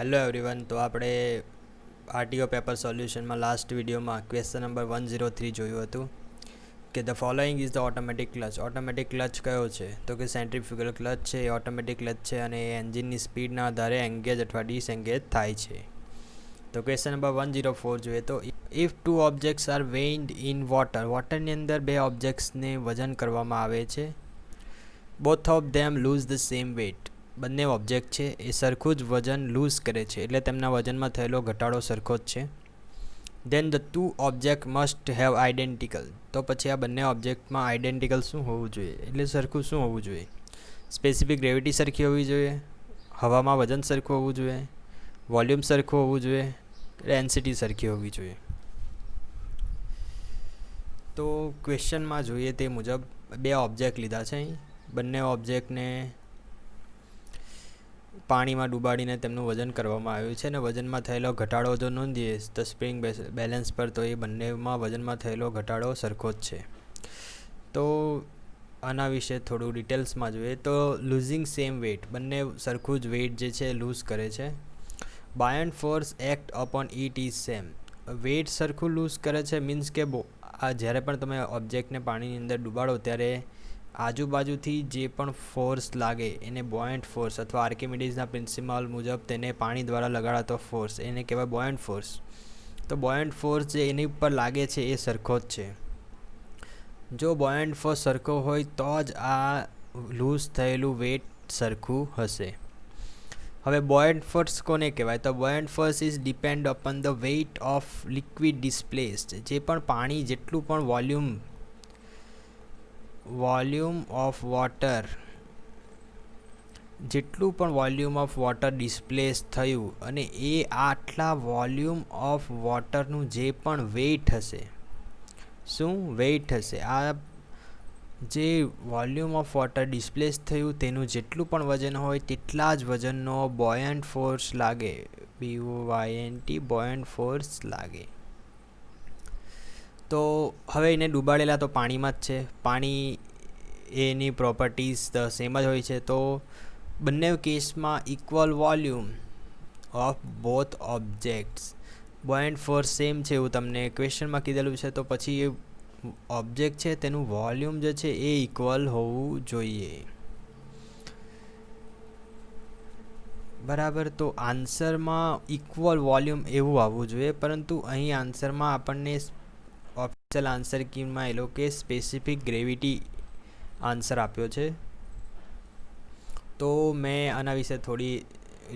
Hello everyone. તો આપણે RTO paper સોલ્યુશનમાં લાસ્ટ વિડીયોમાં ક્વેશ્ચન નંબર 103 જોયું હતું કે the following is the automatic clutch. Automatic clutch કયો છે? તો કે સેન્ટ્રીફ્યુગલ ક્લચ છે, એ ઓટોમેટિક ક્લચ છે અને એ એન્જિનની સ્પીડના આધારે એંગેજ અથવા ડિસએંગેજ થાય છે. તો ક્વેશ્ચન નંબર 104 જોઈએ તો if two objects are weighed in water. વોટરની અંદર બે ઓબ્જેક્ટ્સને વજન કરવામાં આવે છે. Both of them lose the same weight. બંને ઓબ્જેક્ટ છે એ સરખું જ વજન લૂઝ કરે છે, એટલે તેમના વજનમાં થયેલો ઘટાડો સરખો જ છે. Then the two object must have identical. તો પછી આ બંને ઓબ્જેક્ટમાં આઇડેન્ટિકલ શું હોવું જોઈએ? એટલે સરખું શું હોવું જોઈએ? સ્પેસિફિક ગ્રેવિટી સરખી હોવી જોઈએ, હવામાં વજન સરખું હોવું જોઈએ, વોલ્યુમ સરખું હોવું જોઈએ, ડેન્સિટી સરખી હોવી જોઈએ. તો ક્વેશ્ચનમાં જોઈએ તે મુજબ બે ઓબ્જેક્ટ લીધા છે. અહીં બંને ઓબ્જેક્ટને પાણીમાં ડૂબાડીને તેમનું વજન કરવામાં આવ્યું છે અને વજનમાં થયેલો ઘટાડો જો નોંધીએ તો સ્પ્રિંગ બેલેન્સ પર, તો એ બંનેમાં વજનમાં થયેલો ઘટાડો સરખો જ છે. તો આના વિશે થોડું ડિટેલ્સમાં જોઈએ તો લૂઝિંગ સેમ વેઇટ, બંને સરખું જ વેઇટ જે છે લૂઝ કરે છે. Buoyant force act upon it is same. Weight સરખું લૂઝ કરે છે મીન્સ કે આ જ્યારે પણ તમે ઓબ્જેક્ટને પાણીની અંદર ડૂબાડો ત્યારે આજુબાજુથી જે પણ ફોર્સ લાગે એને બોયન્ટ ફોર્સ અથવા આર્કિમિડીઝના પ્રિન્સિપલ મુજબ તેને પાણી દ્વારા લગાડાતો ફોર્સ એને કહેવાય બોયન્ટ ફોર્સ. તો બોયન્ટ ફોર્સ જે એની ઉપર લાગે છે એ સરખો જ છે. જો બોયન્ટ ફોર્સ સરખો હોય તો જ આ લૂઝ થયેલું વેઇટ સરખું હશે. હવે બોયન્ટ ફોર્સ કોને કહેવાય? તો buoyant force is depend upon the weight of liquid displaced. જે પણ પાણી જેટલું પણ વોલ્યુમ ઓફ વોટર, જેટલું પણ વોલ્યુમ ઓફ વોટર ડિસ્પ્લેસ થયું અને એ આટલા વોલ્યુમ ઓફ વોટરનું જે પણ વેઇટ હશે, શું વેઇટ હશે? આ જે વોલ્યુમ ઓફ વોટર ડિસ્પ્લેસ થયું તેનું જેટલું પણ વજન હોય તેટલા જ વજનનો બોયન્ટ ફોર્સ લાગે. BOYNT બોયન્ટ ફોર્સ લાગે. તો હવે એને ડૂબાડેલા તો પાણીમાં જ છે. પાણી એની પ્રોપર્ટીઝ સેમ જ હોય છે. તો બંને કેસમાં equal volume of both objects, buoyant force same છે એવું તમને ક્વેશ્ચનમાં કીધેલું છે. તો પછી એ ઓબ્જેક્ટ છે તેનું વોલ્યુમ જે છે એ ઇક્વલ હોવું જોઈએ. બરાબર. તો આન્સરમાં ઇક્વલ વોલ્યુમ એવું આવવું જોઈએ, પરંતુ અહીં આન્સરમાં આપણને ઓફિશિયલ આન્સર કીમાં એ લોકો સ્પેસિફિક ગ્રેવિટી આન્સર આપ્યો છે. તો મેં આના વિશે થોડી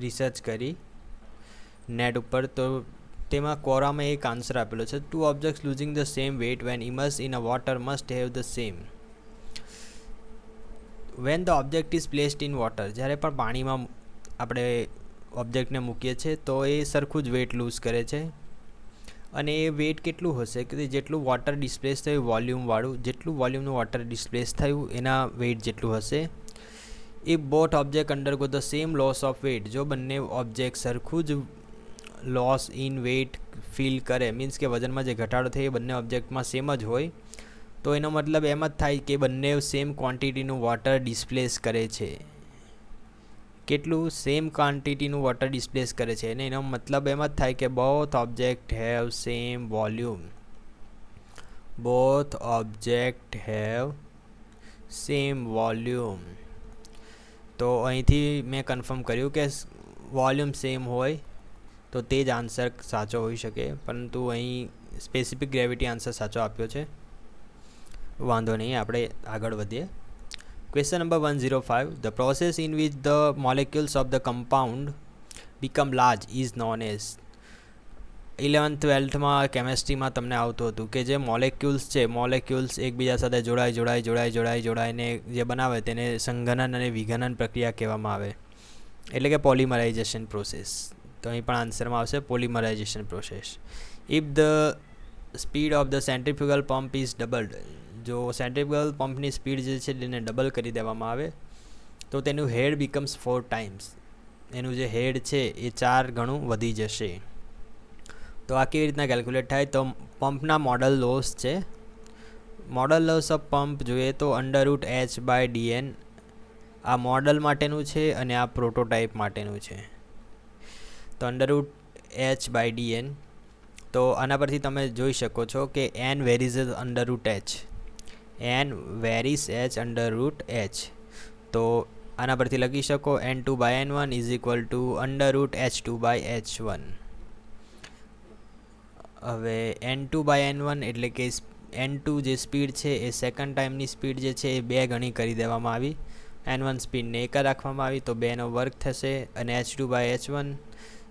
રિસર્ચ કરી નેટ ઉપર. તો તેમાં કોરામાં એક આન્સર આપેલો છે, two objects losing the same weight when immersed in a water must have the same. When the object is placed in water. જ્યારે પણ પાણીમાં આપણે ઓબ્જેક્ટને મૂકીએ છીએ તો એ સરખું જ વેઇટ લૂઝ કરે છે. અને એ વેઇટ કેટલું હશે કે જેટલું વોટર ડિસ્પ્લેસ થયું વોલ્યુમવાળું, જેટલું વોલ્યુમનું વોટર ડિસ્પ્લેસ થયું એના વેઇટ જેટલું હશે. એ both object undergo the same loss of weight. જો બંને ઓબ્જેક્ટ સરખું જ લોસ ઇન વેઇટ ફીલ કરે, મીન્સ કે વજનમાં જે ઘટાડો થાય એ બંને ઓબ્જેક્ટમાં સેમ જ હોય, તો એનો મતલબ એમ જ થાય કે બંને સેમ ક્વોન્ટિટીનું વોટર ડિસ્પ્લેસ કરે છે. કેટલું? સેમ ક્વોન્ટિટીનું વોટર ડિસ્પ્લેસ કરે છે. અને એનો મતલબ એમ જ થાય કે both object have same volume. Both object have same volume. તો અહીંથી મેં કન્ફર્મ કર્યું કે વોલ્યુમ સેમ હોય તો તે જ આન્સર સાચો હોઈ શકે, પરંતુ અહીં સ્પેસિફિક ગ્રેવિટી આન્સર સાચો આપ્યો છે. વાંધો નહીં, આપણે આગળ વધીએ. Question number 105. The process in which the molecules of the compound become large is known as. 11th 12thમાં કેમેસ્ટ્રીમાં તમને આવતું હતું કે જે મોલેક્યુલ્સ એકબીજા સાથે જોડાઈને જે બનાવે તેને સંઘનન અને વિઘનન પ્રક્રિયા કહેવામાં આવે, એટલે કે પોલિમરાઇઝેશન પ્રોસેસ. તો અહીં પણ આન્સરમાં આવશે polymerization process. If the speed of the centrifugal pump is doubled. જો સેન્ટ્રીફ્યુગલ પંપની સ્પીડ જે છે તેને ડબલ કરી દેવામાં આવે તો તેનું હેડ બીકમ્સ 4 times. એનું જે હેડ છે એ 4 ગણું વધી જશે. તો આ કેવી રીતના કેલ્ક્યુલેટ થાય? તો પંપના મોડલ લોસ છે. મોડલ લોસ ઓફ પંપ જોઈએ તો √H/dn આ મોડલ માટેનું છે અને આ પ્રોટોટાઇપ માટેનું છે. તો √h/dn. તો આના પરથી તમે જોઈ શકો છો કે n varies √h, n varies h √h. તો આના પરથી લખી શકો n2/n1 is equal two √h2/h1. હવે n2/n1 એટલે કે n2 જે સ્પીડ છે એ સેકન્ડ ટાઈમની સ્પીડ જે છે એ 2 ગણી કરી દેવામાં આવી. n1 સ્પીડને 1 રાખવામાં આવી તો 2નો વર્ગ થશે, અને h2/h1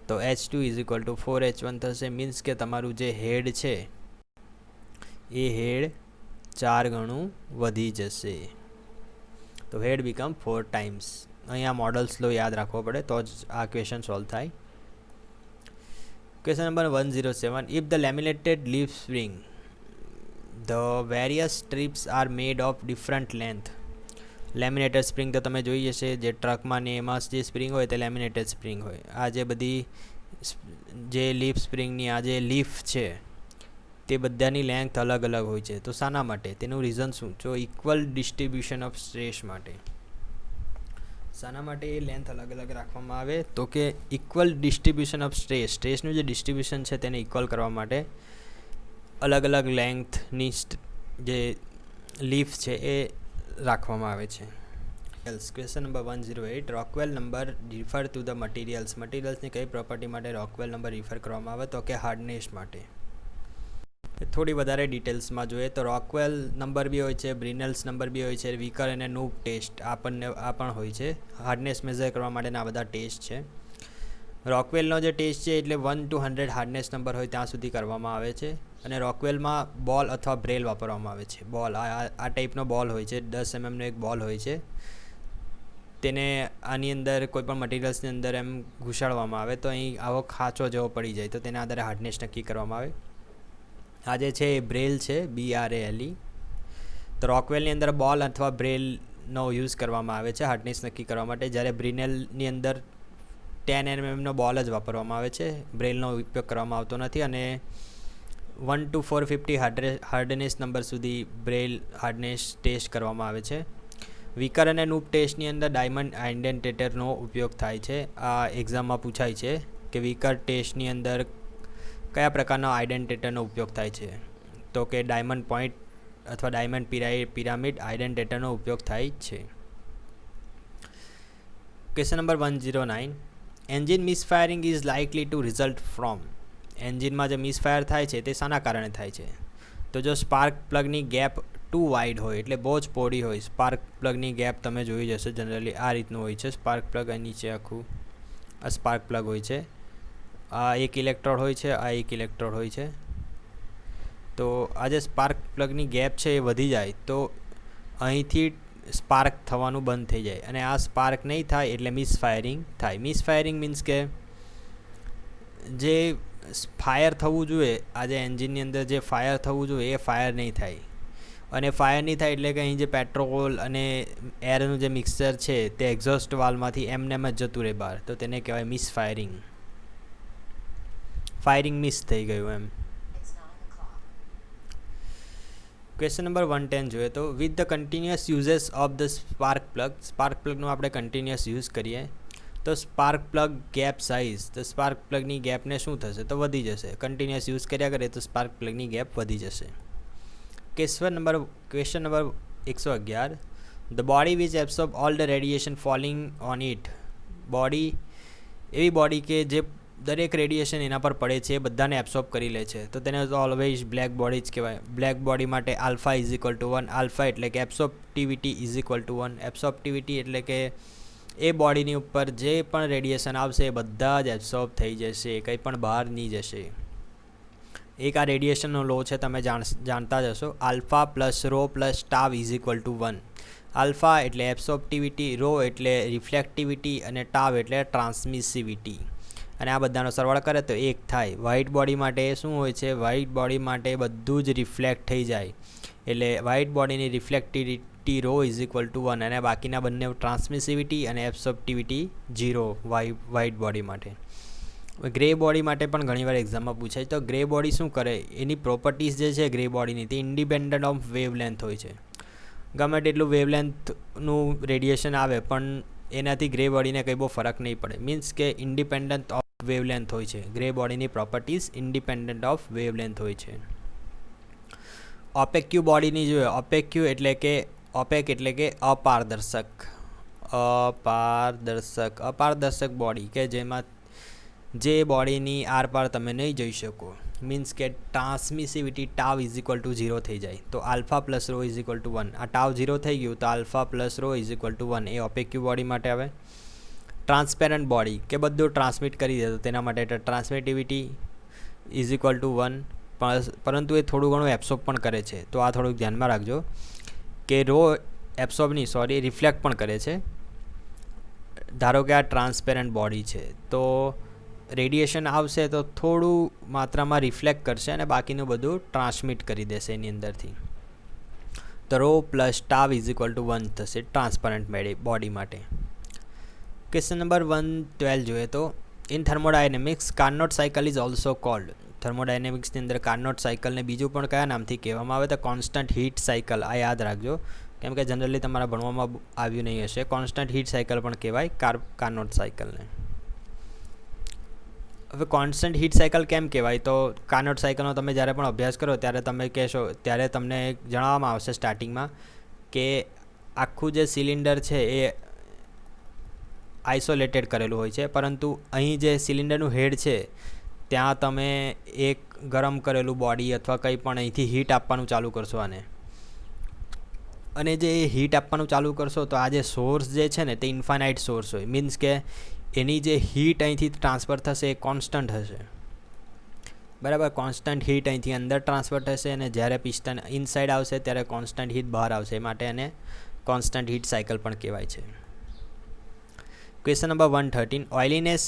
તો h2 is equal two 4h1 થશે. મીન્સ કે તમારું જે હેડ છે એ હેડ 4 ગણું વધી જશે. તો હેડ બીકમ 4 ટાઈમ્સ. અહીંયા મોડલ સ્લો યાદ રાખવો પડે તો જ આ ક્વેશ્ચન સોલ્વ થાય. Question number 107. If the laminated leaf spring the various strips are made of different length. Laminated spring તો તમે જોઈ જશે, જે ટ્રકમાં ને એમાં જે સ્પ્રિંગ હોય તે લેમિનેટેડ સ્પ્રિંગ હોય. આ જે બધી જે લીફ સ્પ્રિંગની આ જે લીફ છે તે બધાની લેન્થ અલગ અલગ હોય છે. તો શાના માટે? તેનું રીઝન શું? જો ઇક્વલ ડિસ્ટ્રીબ્યુશન ઓફ સ્ટ્રેસ માટે. શાના માટે એ લેન્થ અલગ અલગ રાખવામાં આવે? તો કે ઇક્વલ ડિસ્ટ્રીબ્યુશન ઓફ સ્ટ્રેસ, સ્ટ્રેસનું જે ડિસ્ટ્રીબ્યુશન છે તેને ઇક્વલ કરવા માટે અલગ અલગ લેન્થની જે લીફ છે એ રાખવામાં આવે છે. Question number 108. Rockwell number refer to the materials. મટીરિયલ્સની કઈ પ્રોપર્ટી માટે રોકવેલ નંબર રિફર કરવામાં આવે? તો કે હાર્ડનેસ માટે. થોડી વધારે ડિટેલ્સમાં જોઈએ તો રોકવેલ નંબર બી હોય છે, બ્રિનેલ્સ નંબર બી હોય છે, વિકર અને નૂબ ટેસ્ટ આ પણ હોય છે. હાર્ડનેસ મેઝર કરવા માટેના આ બધા ટેસ્ટ છે. રોકવેલનો જે ટેસ્ટ છે એટલે 1 to 100 હાર્ડનેસ નંબર હોય ત્યાં સુધી કરવામાં આવે છે. અને રોકવેલમાં બોલ અથવા બ્રેલ વાપરવામાં આવે છે. બોલ આ ટાઈપનો બોલ હોય છે, 10 mm નો એક બોલ હોય છે. તેને આની અંદર કોઈપણ મટીરિયલ્સની અંદર એમ ઘુસાડવામાં આવે તો અહીં આવો ખાંચો જેવો પડી જાય તો તેના આધારે હાર્ડનેસ નક્કી કરવામાં આવે. આ જે છે એ બ્રેલ છે, BRALE. તો રોકવેલની અંદર બોલ અથવા બ્રેલનો યુઝ કરવામાં આવે છે હાર્ડનેસ નક્કી કરવા માટે, જ્યારે બ્રિનેલની અંદર 10 mm નો બોલ જ વાપરવામાં આવે છે, બ્રેલનો ઉપયોગ કરવામાં આવતો નથી. અને 1 to 450 હાર્ડનેસ નંબર સુધી બ્રેલ હાર્ડનેસ ટેસ્ટ કરવામાં આવે છે. વિકર અને નૂબ ટેસ્ટની અંદર ડાયમંડ આઇડેન્ટિટેટરનો ઉપયોગ થાય છે. આ એક્ઝામમાં પૂછાય છે કે વિકર ટેસ્ટની અંદર કયા પ્રકારના આઇડેન્ટિટેટરનો ઉપયોગ થાય છે? તો કે ડાયમંડ પોઈન્ટ અથવા ડાયમંડ પિરામિડ આઇડેન્ટિટેટરનો ઉપયોગ થાય છે. Question number 109. Engine misfiring is likely to result from. એન્જિનમાં જે મિસફાયર થાય છે તે શાના કારણે થાય છે? તો જો સ્પાર્ક પ્લગની ગેપ ટુ વાઇડ હોય એટલે બહુ જ પહોળી હોય. સ્પાર્ક પ્લગની ગેપ તમે જોઈ જશે જનરલી આ રીતનું હોય છે. સ્પાર્ક પ્લગ અહીં નીચે આખું આ સ્પાર્ક પ્લગ હોય છે. આ એક ઇલેક્ટ્રોડ હોય છે, આ એક ઇલેક્ટ્રોડ હોય છે. તો આ જે સ્પાર્ક પ્લગની ગેપ છે એ વધી જાય તો અહીંથી સ્પાર્ક થવાનું બંધ થઈ જાય, અને આ સ્પાર્ક નહીં થાય એટલે મિસફાયરિંગ થાય. મિસફાયરિંગ મીન્સ કે જે ફાયર થવું જોઈએ, આજે એન્જિનની અંદર જે ફાયર થવું જોઈએ એ ફાયર નહીં થાય. અને ફાયર નહીં થાય એટલે કે અહીં જે પેટ્રોલ અને એરનું જે મિક્સચર છે તે એક્ઝોસ્ટ વાલ્વમાંથી એમ જ જતું રહે બહાર, તો તેને કહેવાય મિસફાયરિંગ. ફાયરિંગ મિસ થઈ ગયું એમ. ક્વેશ્ચન નંબર 110 જોઈએ તો with the continuous uses of the spark plug. Spark પ્લગનું આપણે કન્ટિન્યુઅસ યુઝ કરીએ તો સ્પાર્ક પ્લગ ગેપ સાઇઝ, તો સ્પાર્ક પ્લગની ગેપને શું થશે? તો વધી જશે. કન્ટિન્યુઅસ યુઝ કર્યા કરીએ તો સ્પાર્ક પ્લગની ગેપ વધી જશે. Question number 111. The body which absorb all the radiation falling on it. Body એવી બોડી કે જે દરેક રેડિયેશન એના પર પડે છે એ બધાને એબ્સોર્બ કરી લે છે, તો તેને ઓલવેઝ બ્લેક બોડી જ કહેવાય. બ્લેક બોડી માટે alpha is equal to 1. Alpha એટલે કે એબ્સોર્પ્ટિવિટી ઇઝ ઇક્વલ ટુ 1. એબ્સોર્પ્ટિવિટી એટલે કે એ બોડીની ઉપર જે પણ રેડિયેશન આવશે એ બધા જ એબ્સોર્બ થઈ જશે, કંઈ પણ બહાર નહીં જશે. એક આ રેડિયેશનનો લો છે, તમે જાણતા જ હશો. Alpha plus rho plus tau is equal to 1. Alpha એટલે એબ્સોર્પ્ટિવિટી, રો એટલે રિફ્લેક્ટિવિટી અને ટાવ એટલે ટ્રાન્સમિસિવિટી. અને આ બધાનો સરવાળો કરે તો 1 થાય. વ્હાઇટ બોડી માટે શું હોય છે? વ્હાઇટ બોડી માટે બધું જ રિફ્લેક્ટ થઈ જાય, એટલે વ્હાઇટ બોડીની reflectivity rho is equal to 1, અને બાકીના બંને ટ્રાન્સમિસિવિટી અને એબ્સોર્પ્ટિવિટી 0 વ્હાઇટ બોડી માટે. ગ્રે બોડી માટે પણ ઘણીવાર એક્ઝામમાં પૂછાય. તો ગ્રે બોડી શું કરે? એની પ્રોપર્ટીઝ જે છે ગ્રે બોડીની તે ઇન્ડિપેન્ડન્ટ ઓફ વેવલેન્થ હોય છે. ગમે તેટલું વેવલેન્થનું રેડિયેશન આવે પણ એનાથી ગ્રે બોડીને કંઈ બહુ ફરક નહીં પડે. મીન્સ કે ઇન્ડિપેન્ડન્ટ ઓફ વેવલેન્થ હોય છે. ગ્રે બોડીની પ્રોપર્ટીઝ ઇન્ડિપેન્ડન્ટ ઓફ વેવલેન્થ હોય છે. ઓપેક્યુ બોડીની જોઈએ. ઓપેક્યુ એટલે કે અપારદર્શક બોડી કે જેમાં જે બોડીની આરપાર તમે નહીં જઈ શકો. મીન્સ કે transmissivity tau is equal to 0 થઈ જાય. તો alpha plus rho is equal to 1. આ ટાવ 0 થઈ ગયું તો alpha plus rho is equal to 1. એ ઓપેક્યુ બોડી માટે આવે. ટ્રાન્સપેરન્ટ બોડી કે બધું ટ્રાન્સમિટ કરી દે તો તેના માટે ટ્રાન્સમિટિવિટી ઇઝ ઇક્વલ ટુ 1. પરંતુ એ થોડું ઘણું એબ્સોર્બ પણ કરે છે. તો આ થોડુંક ધ્યાનમાં રાખજો કે રો રિફ્લેક્ટ પણ કરે છે. ધારો કે આ ટ્રાન્સપેરન્ટ બોડી છે તો રેડિયેશન આવશે તો થોડું માત્રામાં રિફ્લેક્ટ કરશે અને બાકીનું બધું ટ્રાન્સમિટ કરી દેશે એની અંદરથી. તો rho plus tau is equal to 1 થશે ટ્રાન્સપરન્ટ બોડી માટે. ક્વેશ્ચન નંબર 112 જોઈએ તો in thermodynamics Carnot cycle is also called. થર્મોડાયનેમિક્સની અંદર કાર્નોટ સાયકલને બીજું પણ કયા નામથી કહેવામાં આવે તો કોન્સ્ટન્ટ હીટ સાયકલ. આ યાદ રાખજો કેમ કે જનરલી તમારા ભણવામાં આવ્યું નહીં હશે. કોન્સ્ટન્ટ હીટ સાયકલ પણ કહેવાય કાર્નોટ સાયકલને. હવે કોન્સ્ટન્ટ હીટ સાયકલ કેમ કહેવાય તો કાર્નોટ સાયકલનો તમે જ્યારે પણ અભ્યાસ કરો ત્યારે તમે કહેશો ત્યારે તમને જણાવવામાં આવશે સ્ટાર્ટિંગમાં કે આખું જે સિલિન્ડર છે એ આઇસોલેટેડ કરેલું હોય છે, પરંતુ અહીં જે સિલિન્ડરનું હેડ છે ત્યાં તમે એક ગરમ કરેલું બોડી અથવા કંઈ પણ અહીંથી હીટ આપવાનું ચાલુ કરશો અને જે હીટ આપવાનું ચાલુ કરશો તો આ જે સોર્સ જે છે ને તે ઇન્ફાઇનાઇટ સોર્સ હોય. મીન્સ કે એની જે હીટ અહીંથી ટ્રાન્સફર થશે એ કોન્સ્ટન્ટ હશે. બરાબર, કોન્સ્ટન્ટ હીટ અહીંથી અંદર ટ્રાન્સફર થશે અને જ્યારે પિસ્ટન ઇનસાઇડ આવશે ત્યારે કોન્સ્ટન્ટ હીટ બહાર આવશે. એ માટે એને કોન્સ્ટન્ટ હીટ સાયકલ પણ કહેવાય છે. Question number 113 oilless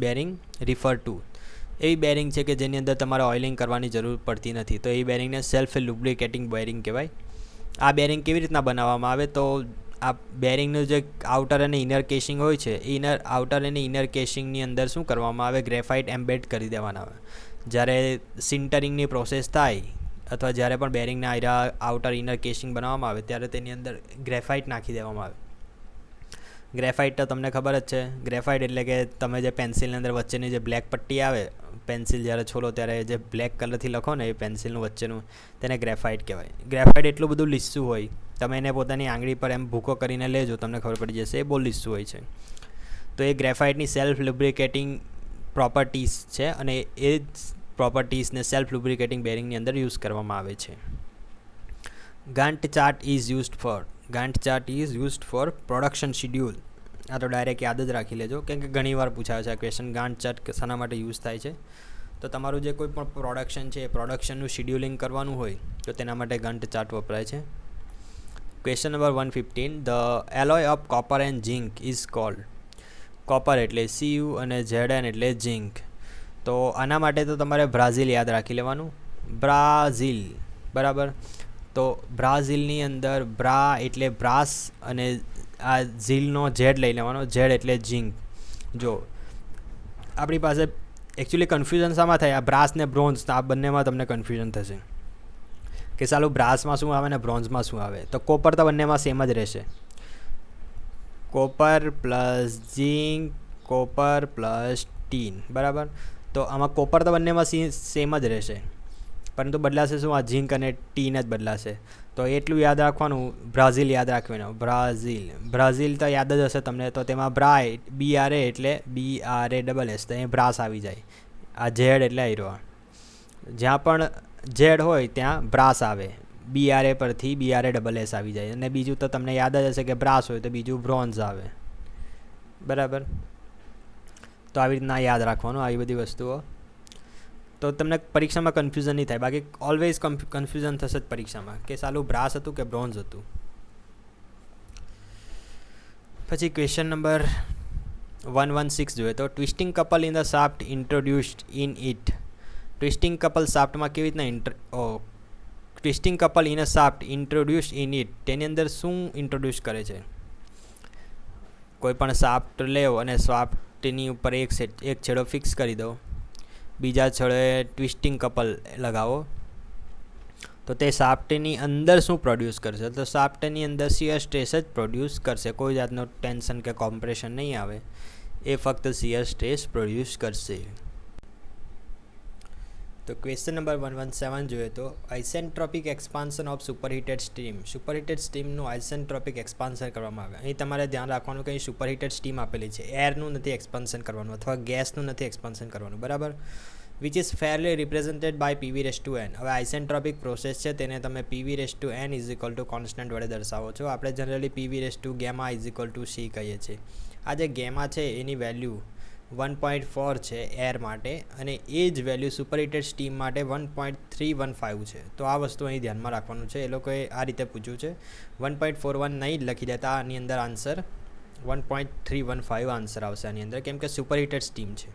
bearing refer to. એવી બેરિંગ છે કે જેની અંદર તમારે ઓઇલિંગ કરવાની જરૂર પડતી નથી તો એ બેરિંગને સેલ્ફ લુબ્રિકેટિંગ બેરિંગ કહેવાય. આ બેરિંગ કેવી રીતના બનાવવામાં આવે તો આ બેરિંગનું જે આઉટર અને ઇનર કેસિંગ હોય છે આઉટર અને ઇનર કેસિંગની અંદર શું કરવામાં આવે ગ્રેફાઇટ એમ્બેડ કરી દેવાના આવે. જ્યારે સિન્ટરિંગની પ્રોસેસ થાય અથવા જ્યારે પણ બેરિંગના આઉટર ઇનર કેસિંગ બનાવવામાં આવે ત્યારે તેની અંદર ગ્રેફાઇટ નાખી દેવામાં આવે. ગ્રેફાઇટ તો તમને ખબર જ છે. ગ્રેફાઇટ એટલે કે તમે જે પેન્સિલની અંદર વચ્ચેની જે બ્લેક પટ્ટી આવે, પેન્સિલ જ્યારે છોલો ત્યારે જે બ્લેક કલરથી લખો ને એ પેન્સિલનું વચ્ચેનું તેને ગ્રેફાઇટ કહેવાય. ગ્રેફાઇટ એટલું બધું લીસું હોય તમે એને પોતાની આંગળી પર એમ ભૂકો કરીને લેજો તમને ખબર પડી જશે એ બહુ લીસું હોય છે. તો એ ગ્રેફાઇટની સેલ્ફ લુબ્રિકેટિંગ પ્રોપર્ટીઝ છે અને એ પ્રોપર્ટીઝને સેલ્ફ લુબ્રિકેટિંગ બેરિંગની અંદર યુઝ કરવામાં આવે છે. Gantt chart is used for production schedule. આ તો ડાયરેક્ટ યાદ જ રાખી લેજો કેમ કે ઘણીવાર પૂછાય છે આ ક્વેશ્ચન. ગાન્ટ ચાર્ટ શાના માટે યુઝ થાય છે તો તમારું જે કોઈ પણ પ્રોડક્શન છે એ પ્રોડક્શનનું શિડ્યુલિંગ કરવાનું હોય તો તેના માટે ગાન્ટ ચાર્ટ વપરાય છે. Question number 115 the alloy of copper and zinc is called. Copper એટલે Cu અને Zn એટલે ઝિંક. તો આના માટે તો તમારે બ્રાઝિલ યાદ રાખી લેવાનું. બ્રાઝિલ, બરાબર. તો બ્રાઝિલની અંદર બ્રા એટલે બ્રાસ અને આ ઝીલનો ઝેડ લઈ લેવાનો. ઝેડ એટલે ઝિંક. જો આપણી પાસે એકચ્યુઅલી કન્ફ્યુઝન શામાં થાય આ બ્રાસ ને બ્રોન્ઝ, આ બંનેમાં તમને કન્ફ્યુઝન થશે કે સાલું બ્રાસમાં શું આવે ને બ્રોન્ઝમાં શું આવે. તો કોપર તો બંનેમાં સેમ જ રહેશે. Copper plus zinc, copper plus tin, બરાબર. તો આમાં કોપર તો બંનેમાં સેમ જ રહેશે પરંતુ બદલાશે શું, આ ઝિંક અને ટીન જ બદલાશે. તો એટલું યાદ રાખવાનું, બ્રાઝિલ યાદ રાખવાનું. બ્રાઝિલ તો યાદ જ હશે તમને. તો તેમાં BRA એટલે BRASS તો અહીં બ્રાસ આવી જાય. આ ઝેડ એટલે આયરો, જ્યાં પણ ઝેડ હોય ત્યાં બ્રાસ આવે. BRA પરથી BRASS આવી જાય. અને બીજું તો તમને યાદ જ હશે કે બ્રાસ હોય તો બીજું બ્રોન્ઝ આવે, બરાબર. તો આવી રીતના યાદ રાખવાનું આવી બધી વસ્તુઓ, તો તમને પરીક્ષામાં કન્ફ્યુઝન નહીં થાય. બાકી ઓલવેઝ કન્ફ્યુઝન થશે જ પરીક્ષામાં કે સાલું બ્રાસ હતું કે બ્રોન્ઝ હતું. પછી ક્વેશ્ચન નંબર 116 જોઈએ તો twisting couple in the shaft introduced in it. Twisting couple શાફ્ટમાં કેવી રીતના twisting couple in a shaft introduced in it, તેની અંદર શું ઇન્ટ્રોડ્યુસ કરે છે. કોઈ પણ શાફ્ટ લેવો અને શાફ્ટની ઉપર એક છેડો ફિક્સ કરી દો, બીજા છેડે ટ્વિસ્ટિંગ કપલ લગાવો તો તે શાફ્ટની અંદર શું પ્રોડ્યુસ કરશે? તો શાફ્ટની અંદર શિયર સ્ટ્રેસ જ પ્રોડ્યુસ કરશે. કોઈ જાતનો ટેન્શન કે કોમ્પ્રેશન નહીં આવે, એ ફક્ત શિયર સ્ટ્રેસ પ્રોડ્યુસ કરશે. તો ક્વેશ્ચન નંબર 117 જોઈએ તો isentropic expansion of superheated steam. Superheated સ્ટીમનું આઇસેન્ટ્રોપિક એક્સપાન્શન કરવામાં આવે. અહીં તમારે ધ્યાન રાખવાનું કે અહીં સુપરહીટેડ સ્ટીમ આપેલી છે, એરનું નથી એક્સપાન્શન કરવાનું અથવા ગેસનું નથી એક્સપાન્શન કરવાનું, બરાબર. Which is fairly represented by PV/N. હવે આઇસેન્ટ્રોપિક પ્રોસેસ છે તેને તમે PV/N કોન્સ્ટન્ટ વડે દર્શાવો છો. આપણે જનરલી PV/G કહીએ છીએ. આ જે ગેમા છે એની વેલ્યુ 1.4 છે એર માટે, અને એ જ વેલ્યુ સુપરહીટેડ સ્ટીમ માટે 1.315 છે. તો આ વસ્તુ અહીં ધ્યાનમાં રાખવાનું છે. એ લોકોએ આ રીતે પૂછ્યું છે, 1.41 નહીં લખી દેતા, આની અંદર આન્સર 1.315 આન્સર આવશે આની અંદર, કેમ કે સુપરહીટેડ સ્ટીમ છે.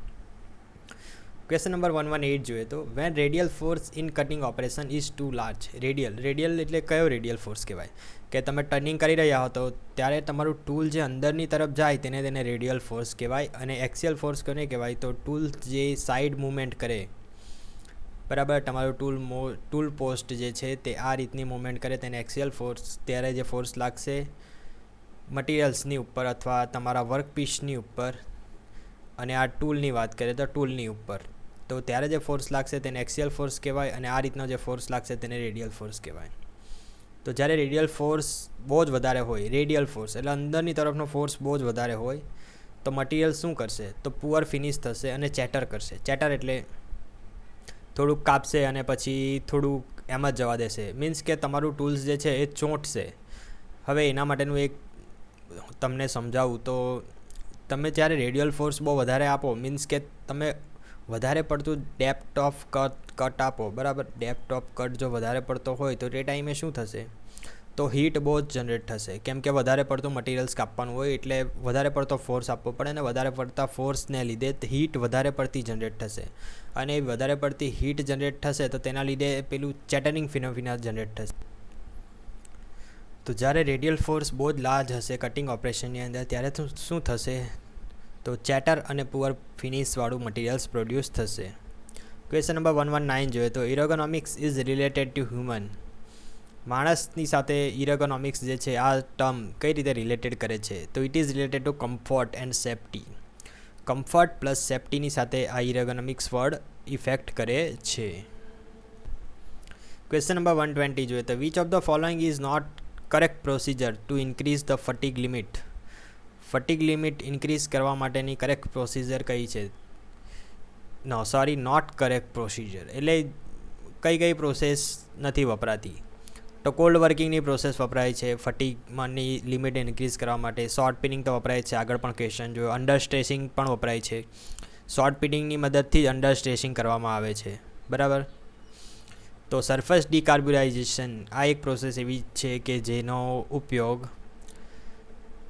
ક્વેશ્ચન નંબર 118 જોઈએ તો when radial force in cutting operation is too large. Radial એટલે કયો રેડિયલ ફોર્સ કહેવાય? કે તમે ટર્નિંગ કરી રહ્યા હો તો ત્યારે તમારું ટૂલ જે અંદરની તરફ જાય તેને રેડિયલ ફોર્સ કહેવાય. અને એક્સિયલ ફોર્સ કોને કહેવાય? તો ટૂલ જે સાઈડ મૂવમેન્ટ કરે, બરાબર, તમારું ટૂલ પોસ્ટ જે છે તે આ રીતની મૂવમેન્ટ કરે તેને એક્સિયલ ફોર્સ. ત્યારે જે ફોર્સ લાગશે મટીરિયલ્સની ઉપર અથવા તમારા વર્કપીસની ઉપર, અને આ ટૂલની વાત કરીએ તો ટૂલની ઉપર, તો ત્યારે જે ફોર્સ લાગશે તેને એક્સિયલ ફોર્સ કહેવાય, અને આ રીતનો જે ફોર્સ લાગશે તેને રેડિયલ ફોર્સ કહેવાય. તો જ્યારે રેડિયલ ફોર્સ બહુ જ વધારે હોય, રેડિયલ ફોર્સ એટલે અંદરની તરફનો ફોર્સ બહુ જ વધારે હોય, તો મટીરિયલ શું કરશે? તો પુઅર ફિનિશ થશે અને ચેટર કરશે. ચેટર એટલે થોડુંક કાપશે અને પછી થોડુંક એમ જ જવા દેશે. મીન્સ કે તમારું ટૂલ્સ જે છે એ ચોંટશે. હવે એના માટેનું એક તમને સમજાવું તો તમે જ્યારે રેડિયલ ફોર્સ બહુ વધારે આપો, મીન્સ કે તમે વધારે પડતું ડેપ્થ ઓફ કટ આપો, બરાબર. ડેપ્થ ઓફ કટ જો વધારે પડતો હોય તો તે ટાઈમે શું થશે? તો હીટ બહુ જ જનરેટ થશે, કેમ કે વધારે પડતું મટીરિયલ્સ કાપવાનું હોય એટલે વધારે પડતો ફોર્સ આપવો પડે, અને વધારે પડતા ફોર્સને લીધે હીટ વધારે પડતી જનરેટ થશે, અને વધારે પડતી હીટ જનરેટ થશે તો તેના લીધે પેલું ચેટરિંગ ફિનોમિના જનરેટ થશે. તો જ્યારે રેડિયલ ફોર્સ બહુ જ લાર્જ હશે કટિંગ ઓપરેશનની અંદર, ત્યારે શું થશે? તો ચેટર અને પુઅર ફિનિશવાળું મટીરિયલ્સ પ્રોડ્યુસ થશે. ક્વેશ્ચન નંબર 119 જોઈએ તો ઇર્ગોનોમિક્સ ઇઝ રિલેટેડ ટુ હ્યુમન. માણસની સાથે ઇર્ગોનોમિક્સ જે છે આ ટર્મ કઈ રીતે રિલેટેડ કરે છે? તો it is related to comfort and safety. Comfort plus સેફ્ટીની સાથે આ ઇર્ગોનોમિક્સ વર્ડ ઇફેક્ટ કરે છે. ક્વેશ્ચન નંબર 120 જોઈએ તો which of the following is not correct procedure to increase the fatigue limit. Fatigue limit increase કરવા માટેની કરેક્ટ પ્રોસિજર કઈ છે? નોટ કરેક્ટ પ્રોસિજર એટલે કઈ પ્રોસેસ નથી વપરાતી? તો કોલ્ડ વર્કિંગની પ્રોસેસ વપરાય છે ફટીગમાંની લિમિટ ઇન્ક્રીઝ કરવા માટે. શોર્ટ પિનિંગ તો વપરાય છે, આગળ પણ ક્વેશ્ચન જોયો. અંડર સ્ટ્રેસિંગ પણ વપરાય છે. શોર્ટ પિનિંગની મદદથી જ અંડર સ્ટ્રેસિંગ કરવામાં આવે છે, બરાબર. તો સરફેસ ડીકાર્બ્યુરાઇઝેશન આ એક પ્રોસેસ એવી છે કે જેનો ઉપયોગ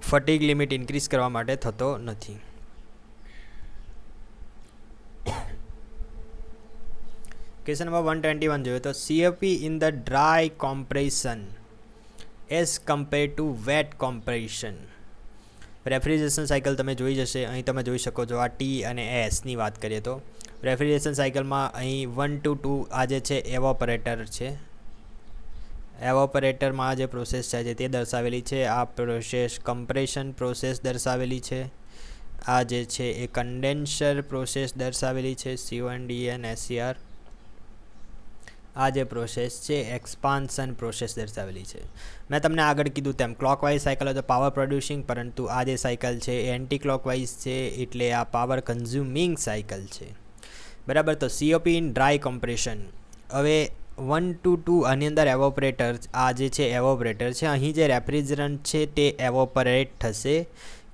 ફટીગ લિમિટ ઇન્ક્રીઝ કરવા માટે થતો નથી. ક્વેશ્ચન નંબર 121 જોઈએ તો CFP in the dry compression as compare to wet compression. Refrigeration cycle તમે જોઈ જશે. અહીં તમે જોઈ શકો છો આ T અને Sની વાત કરીએ તો રેફ્રિજરેશન સાયકલમાં અહીં 1 to 2 આ જે છે એવોપરેટર છે. એવોપરેટરમાં જે પ્રોસેસ થાય છે તે દર્શાવેલી છે. આ પ્રોસેસ કમ્પ્રેશન પ્રોસેસ દર્શાવેલી છે. આ જે છે એ કન્ડેન્સર પ્રોસેસ દર્શાવેલી છે, CONDENSER. આ જે પ્રોસેસ છે એક્સપાન્શન પ્રોસેસ દર્શાવેલી છે. મેં તમને આગળ કીધું તેમ ક્લોકવાઇઝ સાયકલ હોય તો પાવર પ્રોડ્યુસિંગ, પરંતુ આ જે સાયકલ છે એ એન્ટી ક્લોકવાઇઝ છે એટલે આ પાવર કન્ઝ્યુમિંગ સાયકલ છે, બરાબર. તો COP ઇન ડ્રાય કોમ્પ્રેશન. હવે 1 to 2 આની અંદર એવોપરેટર, આ જે છે એવોપરેટર છે. અહીં જે રેફ્રિજરન્ટ છે તે એવોપરેટ થશે.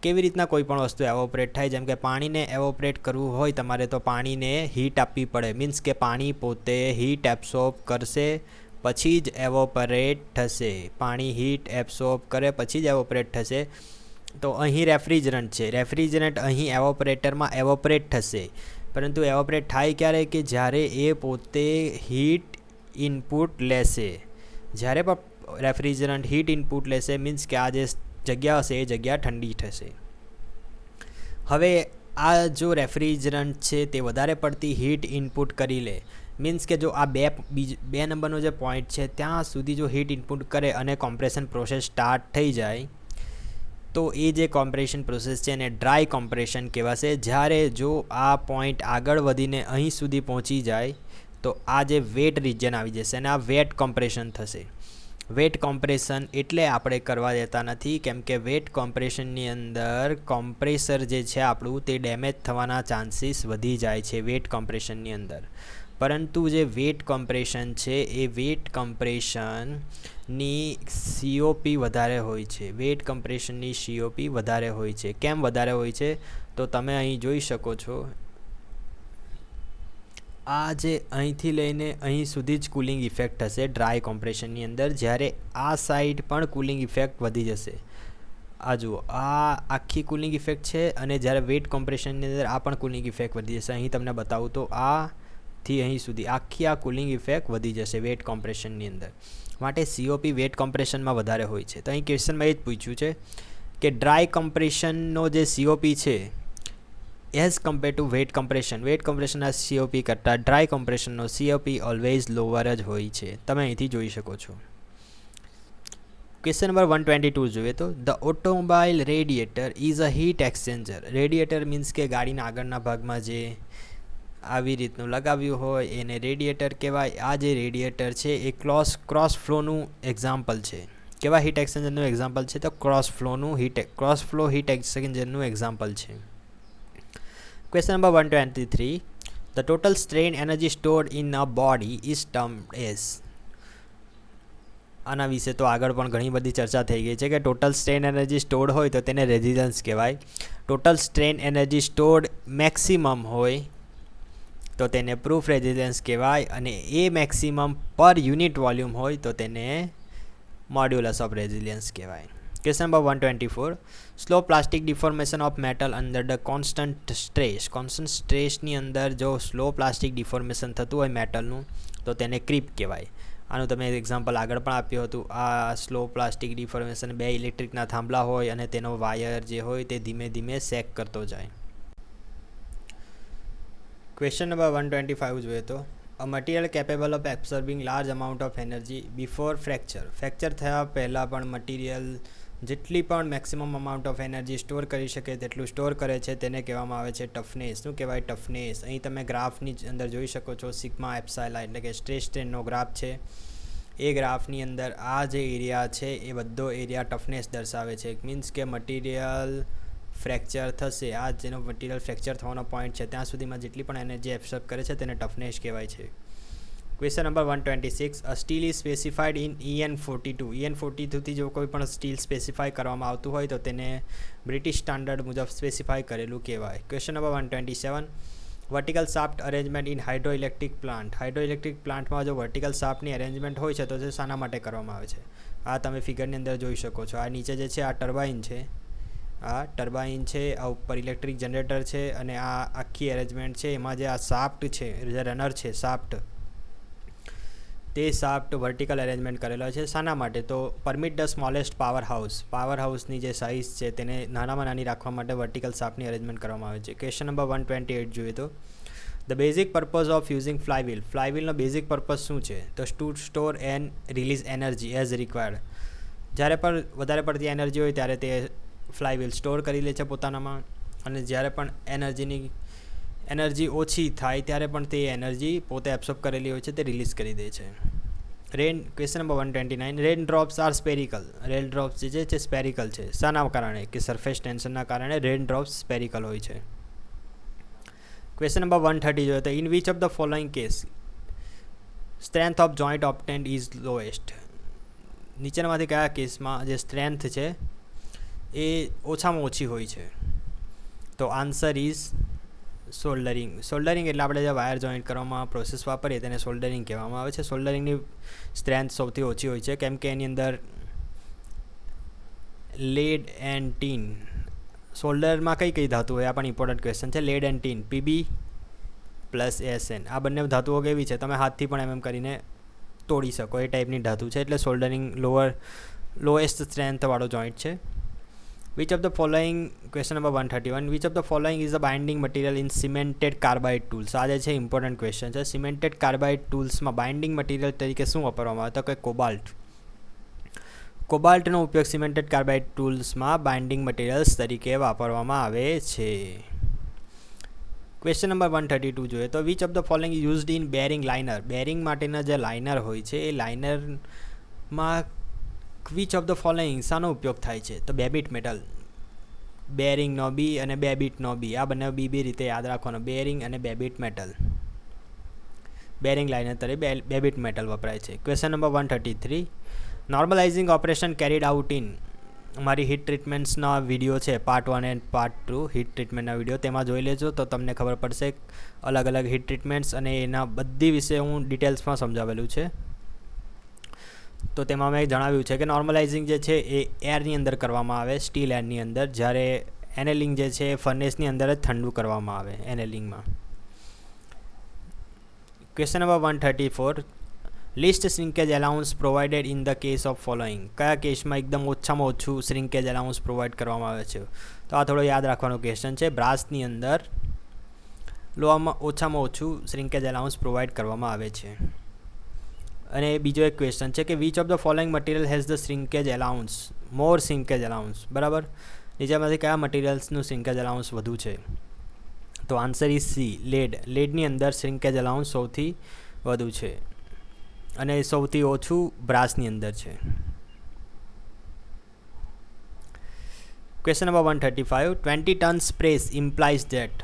કેવી રીતના કોઈ પણ વસ્તુ એવોપરેટ થાય? જેમ કે પાણીને એવોપરેટ કરવું હોય તમારે તો પાણીને હીટ આપવી પડે. મીન્સ કે પાણી પોતે હીટ એબ્સોર્બ કરશે પછી જ એવોપરેટ થશે. પાણી હીટ એબ્સોર્બ કરે પછી જ એવોપરેટ થશે. તો અહીં રેફ્રિજરન્ટ છે, રેફ્રિજરન્ટ અહીં એવોપરેટરમાં એવોપરેટ થશે, પરંતુ એવોપરેટ થાય ક્યારે? કે જ્યારે એ પોતે હીટ ઇનપુટ લેશે. જ્યારે પણ રેફ્રિજરન્ટ હીટ ઇનપુટ લેશે મીન્સ કે આ જે જગ્યા હશે એ જગ્યા ઠંડી થશે. હવે આ જો રેફ્રિજરન્ટ છે તે વધારે પડતી હીટ ઇનપુટ કરી લે મીન્સ કે જો આ બે નંબરનો જે પોઈન્ટ છે ત્યાં સુધી જો હીટ ઇનપુટ કરે અને કોમ્પ્રેશન પ્રોસેસ સ્ટાર્ટ થઈ જાય તો એ જે કોમ્પ્રેશન પ્રોસેસ છે એને ડ્રાય કોમ્પ્રેશન કહેવાશે. જ્યારે જો આ પોઈન્ટ આગળ વધીને અહીં સુધી પહોંચી જાય તો આ જે વેટ રિજન આવી જશે અને આ વેટ કોમ્પ્રેશન થશે. વેટ કોમ્પ્રેશન એટલે આપણે કરવા દેતા નથી, કેમ કે વેટ કોમ્પ્રેશનની અંદર કોમ્પ્રેસર જે છે આપણું તે ડેમેજ થવાના ચાન્સીસ વધી જાય છે વેટ કોમ્પ્રેશનની અંદર. પરંતુ જે વેટ કોમ્પ્રેશન છે એ વેટ કોમ્પ્રેશનની COP વધારે હોય છે. વેટ કોમ્પ્રેશનની COP વધારે હોય છે. કેમ વધારે હોય છે તો તમે અહીં જોઈ શકો છો. આ જે અહીંથી લઈને અહીં સુધી જ કુલિંગ ઇફેક્ટ હશે ડ્રાય કોમ્પ્રેશનની અંદર, જ્યારે આ સાઈડ પણ કુલિંગ ઇફેક્ટ વધી જશે. આ જુઓ, આ આખી કુલિંગ ઇફેક્ટ છે અને જ્યારે વેટ કોમ્પ્રેશનની અંદર આ પણ કુલિંગ ઇફેક્ટ વધી જશે. અહીં તમને બતાવું તો આથી અહીં સુધી આખી આ કુલિંગ ઇફેક્ટ વધી જશે વેટ કોમ્પ્રેશનની અંદર. માટે COP વેટ કોમ્પ્રેશનમાં વધારે હોય છે. તો અહીં ક્વેશ્ચનમાં એ જ પૂછ્યું છે કે ડ્રાય કોમ્પ્રેશનનો જે COP છે એઝ કમ્પેર ટુ વેટ કોમ્પ્રેશનના COP કરતાં ડ્રાય કોમ્પ્રેશનનો COP ઓલવેઝ લોવર જ હોય છે. તમે અહીંથી જોઈ શકો છો. ક્વેશ્ચન નંબર 122 જોઈએ તો the automobile radiator is a heat exchanger. Radiator means કે ગાડીના આગળના ભાગમાં જે આવી રીતનું લગાવ્યું હોય એને રેડિએટર કહેવાય. આ જે રેડિએટર છે એ ક્રોસ ફ્લોનું એક્ઝામ્પલ છે. કેવા હીટ એક્સચેન્જરનું એક્ઝામ્પલ છે તો ક્રોસ ફ્લો હીટ એક્સચેન્જરનું એક્ઝામ્પલ છે. Question number 123. The total strain energy stored in a body is termed as. આના વિશે તો આગળ પણ ઘણી બધી ચર્ચા થઈ ગઈ છે કે ટોટલ સ્ટ્રેન એનર્જી સ્ટોર્ડ હોય તો તેને રેઝિસ્ટન્સ કહેવાય. Total strain energy stored maximum હોય તો તેને પ્રૂફ રેઝિસ્ટન્સ કહેવાય અને એ મેક્સિમમ પર યુનિટ વોલ્યુમ હોય તો તેને મોડ્યુલસ ઓફ રેઝિલિયન્સ કહેવાય. Question number 124. Slow plastic deformation of metal under the constant stress. Constant સ્ટ્રેસની અંદર જો સ્લો પ્લાસ્ટિક ડિફોર્મેશન થતું હોય મેટલનું તો તેને ક્રીપ કહેવાય. આનું તમે એક્ઝામ્પલ આગળ પણ આપ્યું હતું. આ સ્લો પ્લાસ્ટિક ડિફોર્મેશન 2 ઇલેક્ટ્રિકના થાંભલા હોય અને તેનો વાયર જે હોય તે ધીમે ધીમે સેક કરતો જાય. ક્વેશ્ચન નંબર 125 જોઈએ તો a material capable of absorbing large amount of energy before fracture. Fracture થયા પહેલાં પણ મટીરિયલ જેટલી પણ maximum amount of energy store કરી શકે તેટલું સ્ટોર કરે છે તેને કહેવામાં આવે છે ટફનેસ. શું કહેવાય? ટફનેસ. અહીં તમે ગ્રાફની અંદર જોઈ શકો છો સિગ્મા એપ્સાઇલા એટલે કે સ્ટ્રેસ સ્ટ્રેનનો ગ્રાફ છે. એ ગ્રાફની અંદર આ જે એરિયા છે એ બધો એરિયા ટફનેસ દર્શાવે છે. મીન્સ કે મટીરિયલ ફ્રેક્ચર થશે, આ જેનો મટીરિયલ ફ્રેક્ચર થવાનો પોઈન્ટ છે ત્યાં સુધીમાં જેટલી પણ એનર્જી એબ્સોર્બ કરે છે તેને ટફનેસ કહેવાય છે. Question number 126. A steel is specified in EN42. EN42થી જો કોઈ પણ સ્ટીલ સ્પેસિફાઈ કરવામાં આવતું હોય તો તેને બ્રિટિશ સ્ટાન્ડર્ડ મુજબ સ્પેસિફાઈ કરેલું કહેવાય. Question number 127. Vertical shaft arrangement in hydroelectric plant. Hydroelectric પ્લાન્ટમાં જો વર્ટિકલ શાફ્ટની અરેન્જમેન્ટ હોય છે તો તે શાના માટે કરવામાં આવે છે? આ તમે ફિગરની અંદર જોઈ શકો છો. આ નીચે જે છે આ ટર્બાઇન છે, આ ટર્બાઇન છે, આ ઉપર ઇલેક્ટ્રિક જનરેટર છે અને આ આખી અરેન્જમેન્ટ છે. એમાં જે આ શાફ્ટ છે, જે રનર છે શાફ્ટ, તે શાફ્ટ વર્ટિકલ અરેન્જમેન્ટ કરેલો છે. શાના માટે? તો પરમિટ ધ સ્મોલેસ્ટ પાવર હાઉસની જે સાઇઝ છે તેને નાનામાં નાની રાખવા માટે વર્ટિકલ શાફ્ટની અરેન્જમેન્ટ કરવામાં આવે છે. ક્વેશ્ચન નંબર 128 જોઈએ તો the basic purpose of using flywheel. ફ્લાયવ્હીલનો બેઝિક પર્પઝ શું છે? તો to store and release energy as required. જ્યારે પણ વધારે પડતી એનર્જી હોય ત્યારે તે ફ્લાયવ્હીલ સ્ટોર કરી લે છે પોતાનામાં અને જ્યારે પણ એનર્જી ઓછી થાય ત્યારે પણ તે એનર્જી પોતે એબ્સોર્બ કરેલી હોય છે તે રિલીઝ કરી દે છે. Question number 129. રેન ડ્રોપ્સ આર સ્પેરિકલ. રેન ડ્રોપ્સ જે છે સ્પેરિકલ છે. શાના કારણે? કે સરફેસ ટેન્શનના કારણે રેન ડ્રોપ્સ સ્પેરિકલ હોય છે. ક્વેશ્ચન નંબર 130 જોઈએ તો in which of the following case strength of joint obtained is lowest. નીચેનામાંથી કયા કેસમાં જે સ્ટ્રેન્થ છે એ ઓછામાં ઓછી હોય છે? તો આન્સર ઇઝ સોલ્ડરિંગ. સોલ્ડરિંગ એટલે આપણે જે વાયર જોઈન્ટ કરવામાં પ્રોસેસ વાપરીએ તેને સોલ્ડરિંગ કહેવામાં આવે છે. સોલ્ડરિંગની સ્ટ્રેન્થ સૌથી ઓછી હોય છે કેમ કે એની અંદર લેડ એન્ડ ટીન. સોલ્ડરમાં કઈ ધાતુ હોય? આ પણ ઇમ્પોર્ટન્ટ ક્વેશ્ચન છે. Lead and tin, Pb+SN. આ બંને ધાતુઓ કેવી છે? તમે હાથથી પણ એમ કરીને તોડી શકો એ ટાઈપની ધાતુ છે. એટલે સોલ્ડરિંગ લોએસ્ટ સ્ટ્રેન્થવાળો જોઈન્ટ છે. Which of the following question number 131 which of the following is the binding material in cemented carbide tools. આ જે છે ઇમ્પોર્ટન્ટ ક્વેશ્ચન છે. સિમેન્ટેડ કાર્બાઇડ ટૂલ્સમાં બાઇન્ડિંગ મટીરિયલ તરીકે શું વાપરવામાં આવે તો કે કોબાલ્ટ. કોબાલ્ટનો ઉપયોગ સિમેન્ટેડ કાર્બાઇડ ટૂલ્સમાં બાઇન્ડિંગ મટીરિયલ્સ તરીકે વાપરવામાં આવે છે. ક્વેશ્ચન નંબર 132 જોઈએ તો which of the following used in bearing liner. Bearing માટેના જે લાઇનર હોય છે એ લાઇનરમાં વિચ ઓફ ધ ફોલોઈંગ શાનો ઉપયોગ થાય છે તો બેબિટ મેટલ. બેરિંગનો બી અને બેબિટનો બી, આ બંને બી રીતે યાદ રાખવાનો, બેરિંગ અને બેબિટ મેટલ. બેરિંગ લાઇનર તરીકે બેબિટ મેટલ વપરાય છે. Question number 133 normalising operation carried out in. મારી હીટ ટ્રીટમેન્ટ્સના વિડીયો છે પાર્ટ 1 એન્ડ પાર્ટ 2 હીટ ટ્રીટમેન્ટના વિડીયો, તેમાં જોઈ લેજો તો તમને ખબર પડશે અલગ અલગ હીટ ટ્રીટમેન્ટ્સ અને એના બધી વિશે હું ડિટેલ્સમાં સમજાવેલું છે. તો તેમાં મેં જણાવ્યું છે કે નોર્મલાઇઝિંગ જે છે એ એરની અંદર કરવામાં આવે, સ્ટીલ એરની અંદર, જ્યારે એનેલિંગ જે છે એ ફર્નેસની અંદર જ ઠંડુ કરવામાં આવે એનેલિંગમાં. Question number 134 least shrinkage allowance provided in the case of following. કયા કેસમાં એકદમ ઓછામાં ઓછું શ્રિંકેજ એલાઉન્સ પ્રોવાઈડ કરવામાં આવે છે તો આ થોડો યાદ રાખવાનો ક્વેશ્ચન છે. બ્રાસની અંદર લોહામાં ઓછામાં ઓછું શ્રિંકેજ એલાઉન્સ પ્રોવાઈડ કરવામાં આવે છે. અને બીજો એક ક્વેશ્ચન છે કે which of the following material has the shrinkage allowance more shrinkage allowance. બરાબર, નીચેમાંથી કયા મટીરિયલ્સનું શ્રિંકેજ એલાઉન્સ વધુ છે તો આન્સર ઇઝ સી, લેડ. લેડની અંદર શ્રિંકેજ એલાઉન્સ સૌથી વધુ છે અને સૌથી ઓછું બ્રાસની અંદર છે. Question number 135 20 tons press implies that.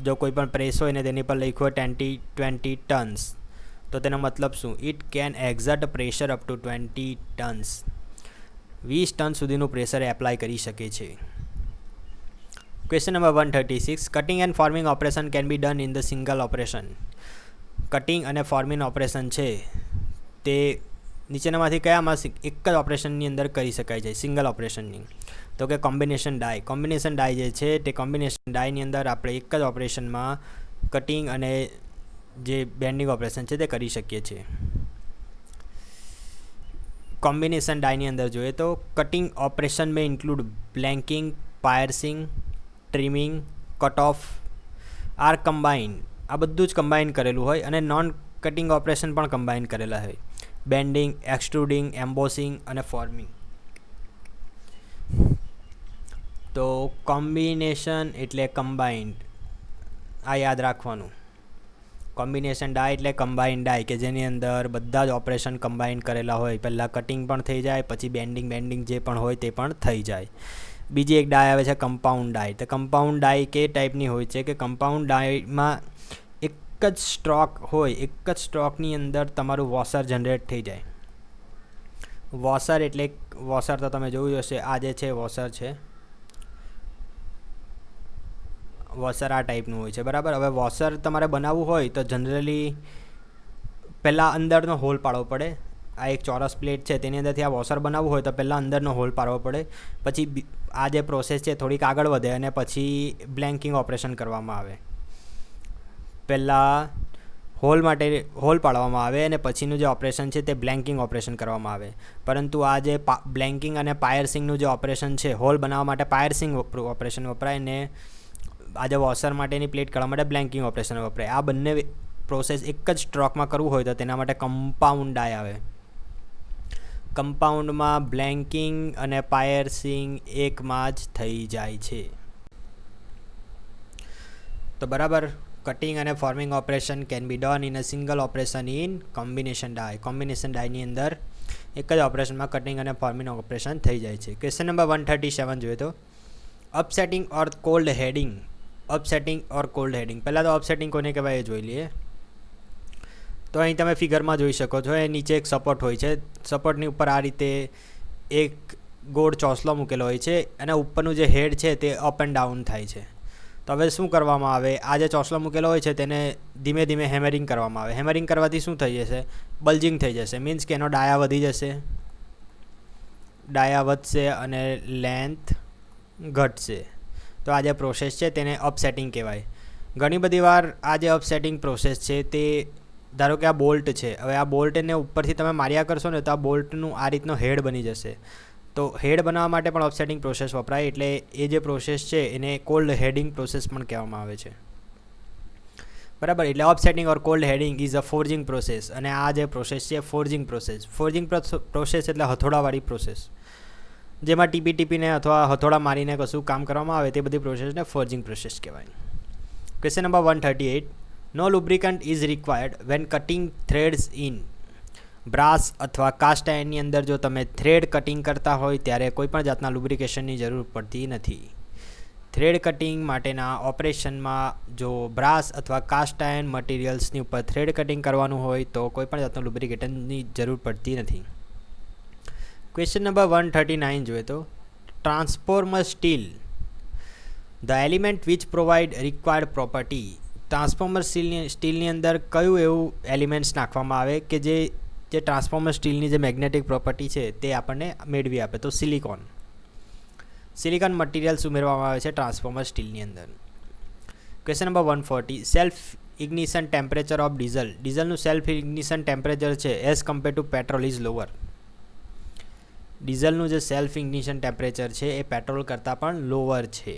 જો કોઈ પણ પ્રેસ હોય ને તેની પર લખ્યું હોય 20 ટન્સ તો તેનો મતલબ શું? It can exert pressure up to 20 tons. 20 ton સુધીનું પ્રેશર એપ્લાય કરી શકે છે. Question number 136 cutting and forming operation can be done in the single operation. Cutting અને ફોર્મિંગ ઓપરેશન છે તે નીચેનામાંથી કયામાં એક જ ઓપરેશનની અંદર કરી શકાય છે, સિંગલ ઓપરેશનની? તો કે કોમ્બિનેશન ડાય. કોમ્બિનેશન ડાય જે છે તે કોમ્બિનેશન ડાયની અંદર આપણે એક જ ઓપરેશનમાં કટિંગ અને જે બેન્ડિંગ ઓપરેશન છે તે કરી શકીએ છીએ. કોમ્બિનેશન ડાયની અંદર જોઈએ તો cutting operation may include blanking, piercing, trimming, cut off are combine. આ બધું જ કમ્બાઇન કરેલું હોય અને નોન કટિંગ ઓપરેશન પણ કમ્બાઇન કરેલા હોય. બેન્ડિંગ, એક્સટ્રુડિંગ, એમ્બોસિંગ અને ફોર્મિંગ. તો કોમ્બિનેશન એટલે કમ્બાઇન્ડ, આ યાદ રાખવાનું. કોમ્બિનેશન ડાય એટલે કમ્બાઇન ડાય કે જેની અંદર બધા જ ઓપરેશન કમ્બાઇન કરેલા હોય. પહેલાં કટિંગ પણ થઈ જાય, પછી બેન્ડિંગ જે પણ હોય તે પણ થઈ જાય. બીજી એક ડાય આવે છે કમ્પાઉન્ડ ડાય. તો કમ્પાઉન્ડ ડાય કે ટાઈપની હોય છે કે કમ્પાઉન્ડ ડાયમાં એક જ સ્ટ્રોક હોય, એક જ સ્ટ્રોકની અંદર તમારું વોશર જનરેટ થઈ જાય. વોશર એટલે વોશર તો તમે જોયું હશે, આ જે છે વોશર છે, વોશર આ ટાઈપનું હોય છે. બરાબર, હવે વોશર તમારે બનાવવું હોય તો જનરલી પહેલાં અંદરનો હોલ પાડવો પડે. આ એક ચોરસ પ્લેટ છે તેની અંદરથી આ વોશર બનાવવું હોય તો પહેલાં અંદરનો હોલ પાડવો પડે. પછી આ જે પ્રોસેસ છે થોડીક આગળ વધે અને પછી બ્લેન્કિંગ ઓપરેશન કરવામાં આવે. પહેલાં હોલ માટે હોલ પાડવામાં આવે અને પછીનું જે ઓપરેશન છે તે બ્લેન્કિંગ ઓપરેશન કરવામાં આવે. પરંતુ આ જે બ્લેન્કિંગ અને પાયર્સિંગનું જે ઓપરેશન છે, હોલ બનાવવા માટે પાયર્સિંગ ઓપરેશન વપરાય ને આ જે વોશર માટેની પ્લેટ કાઢવા માટે બ્લેન્કિંગ ઓપરેશન વપરાય. આ બંને પ્રોસેસ એક જ સ્ટ્રોકમાં કરવું હોય તો તેના માટે કમ્પાઉન્ડ ડાય આવે. કમ્પાઉન્ડમાં બ્લેન્કિંગ અને પાયર્સિંગ એકમાં જ થઈ જાય છે. તો બરાબર, કટિંગ અને forming operation can be done in a single operation in combination die. Combination ડાયની અંદર એક જ ઓપરેશનમાં કટિંગ અને ફોર્મિંગ ઓપરેશન થઈ જાય છે. ક્વેશ્ચન નંબર 137 જોઈએ તો અપસેટિંગ ઓર કોલ્ડ હેડિંગ. અપસેટિંગ ઓર કોલ્ડ હેડિંગ. પહેલાં તો અપસેટિંગ કોને કહેવાય એ જોઈ લઈએ. તો અહીં તમે ફિગરમાં જોઈ શકો છો, એ નીચે એક સપોર્ટ હોય છે. સપોર્ટની ઉપર આ રીતે એક ગોળ ચોસલો મૂકેલો હોય છે અને ઉપરનું જે હેડ છે તે અપ એન્ડ ડાઉન થાય છે. તો હવે શું કરવામાં આવે, આ જે ચોસલો મૂકેલો હોય છે તેને ધીમે ધીમે હેમરિંગ કરવામાં આવે. હેમરિંગ કરવાથી શું થઈ જશે? બલ્જિંગ થઈ જશે. મીન્સ કે એનો ડાયા વધી જશે, ડાયા વધશે અને લેન્થ ઘટશે. તો આ જે પ્રોસેસ છે તેને અપસેટિંગ કહેવાય. ઘણી બધી વાર આ જે અપસેટિંગ પ્રોસેસ છે તે, ધારો કે આ બોલ્ટ છે, હવે આ બોલ્ટને ઉપરથી તમે માર્યા કરશો ને તો આ બોલ્ટનું આ રીતનો હેડ બની જશે. તો હેડ બનાવવા માટે પણ ઓફસેટિંગ પ્રોસેસ વપરાય, એટલે એ જે પ્રોસેસ છે એને કોલ્ડ હેડિંગ પ્રોસેસ પણ કહેવામાં આવે છે, બરાબર. એટલે offsetting or cold heading is a forging process, અને આ જે પ્રોસેસ છે ફોર્જિંગ પ્રોસેસ. ફોર્જિંગ પ્રોસેસ એટલે હથોડાવાળી પ્રોસેસ, જેમાં ટીપીને અથવા હથોડા મારીને કશું કામ કરવામાં આવે તે બધી પ્રોસેસને ફોર્જિંગ પ્રોસેસ કહેવાય. Question number 138. No lubricant is required when cutting threads in brass અથવા કાસ્ટ આયર્નની અંદર જો તમે થ્રેડ કટિંગ કરતા હોય ત્યારે કોઈપણ જાતના લુબ્રિકેશનની જરૂર પડતી નથી. થ્રેડ કટિંગ માટેના ઓપરેશનમાં જો બ્રાસ અથવા કાસ્ટ આયર્ન મટીરિયલ્સની ઉપર થ્રેડ કટિંગ કરવાનું હોય તો કોઈપણ જાતનું લુબ્રિકેટનની જરૂર પડતી નથી. ક્વેશ્ચન નંબર 139 જોઈએ તો transformer steel the element which provide required property. Transformer સ્ટીલની અંદર કયું એવું એલિમેન્ટ્સ નાખવામાં આવે કે જે ટ્રાન્સફોર્મર સ્ટીલની જે મેગ્નેટિક પ્રોપર્ટી છે તે આપણને મેળવી આપે? તો સિલિકોન મટીરિયલ્સ ઉમેરવામાં આવે છે ટ્રાન્સફોર્મર સ્ટીલની અંદર. Question number 140. Self ignition temperature of ડીઝલનું સેલ્ફ ઇગ્નિશન ટેમ્પરેચર છે as compare to petrol is lower. ડીઝલનું જે સેલ્ફ ઇગ્નિશન ટેમ્પરેચર છે એ પેટ્રોલ કરતાં પણ લોઅર છે.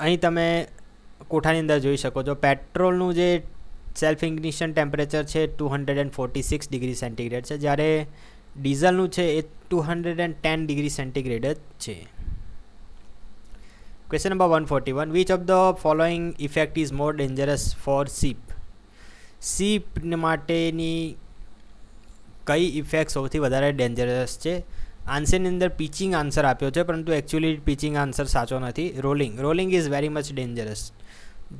અહીં તમે કોઠાની અંદર જોઈ શકો છો પેટ્રોલનું જે સેલ્ફ ઇગ્નિશન ટેમ્પરેચર છે 246 ડિગ્રી સેન્ટીગ્રેડ છે, જ્યારે ડીઝલનું છે એ 210 ડિગ્રી સેન્ટીગ્રેડ જ છે. Question number 141. Which of the following effect is more dangerous for ship. માટેની કઈ ઇફેક્ટ સૌથી વધારે ડેન્જરસ છે? આન્સરની અંદર પિચિંગ આન્સર આપ્યો છે, પરંતુ એકચ્યુઅલી પિચિંગ આન્સર સાચો નથી. Rolling is very much dangerous.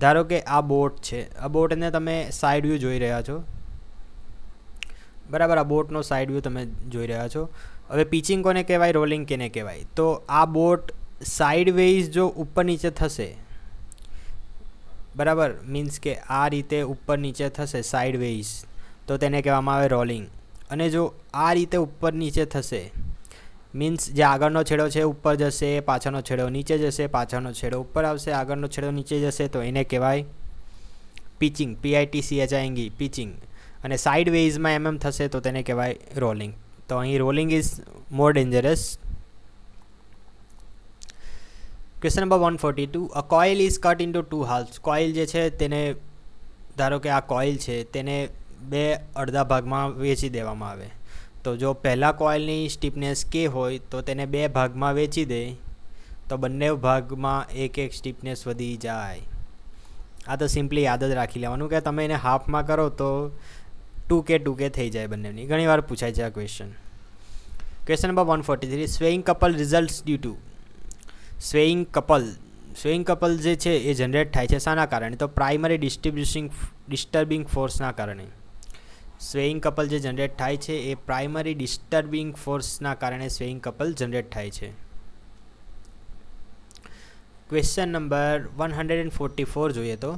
ધારો કે આ બોટ છે, આ બોટને તમે સાઈડ વ્યૂ જોઈ રહ્યા છો, બરાબર. આ બોટનો સાઈડ વ્યૂ તમે જોઈ રહ્યા છો. હવે પિચિંગ કોને કહેવાય, રોલિંગ કેને કહેવાય? તો આ બોટ સાઇડવેઝ જો ઉપર નીચે થશે, બરાબર, મીન્સ કે આ રીતે ઉપર નીચે થશે સાઇડવેઝ, તો તેને કહેવામાં આવે રોલિંગ. અને જો આ રીતે ઉપર નીચે થશે, મીન્સ જે આગળનો છેડો છે ઉપર જશે, પાછળનો છેડો નીચે જશે, પાછળનો છેડો ઉપર આવશે, આગળનો છેડો નીચે જશે, તો એને કહેવાય પિચિંગ. PITCHING, pitching. અને સાઇડવેઝમાં થશે તો તેને કહેવાય રોલિંગ. તો અહીં rolling is more dangerous. Question number 142. A coil is cut into 2 halves. Coil જે છે તેને, ધારો કે આ કોઇલ છે તેને બે અડધા ભાગમાં વેચી દેવામાં આવે. તો જો પહેલાં કોઇલની સ્ટીપનેસ K હોય તો તેને બે ભાગમાં વેચી દે તો બંને ભાગમાં એક સ્ટીપનેસ વધી જાય. આ તો સિમ્પલી યાદ જ રાખી લેવાનું કે તમે એને હાફમાં કરો તો 2K થઈ જાય બંનેની. ઘણી વાર પૂછાય છે આ question. Question number 143. Swaying couple results due to. Swaying couple જે છે એ જનરેટ થાય છે શાના કારણે? તો પ્રાઇમરી ડિસ્ટર્બિંગ ફોર્સના કારણે. સ્વેઇંગ કપલ જે જનરેટ થાય છે એ પ્રાઇમરી ડિસ્ટર્બિંગ ફોર્સના કારણે સ્વેઇંગ કપલ જનરેટ થાય છે. ક્વેશ્ચન નંબર 144 જોઈએ તો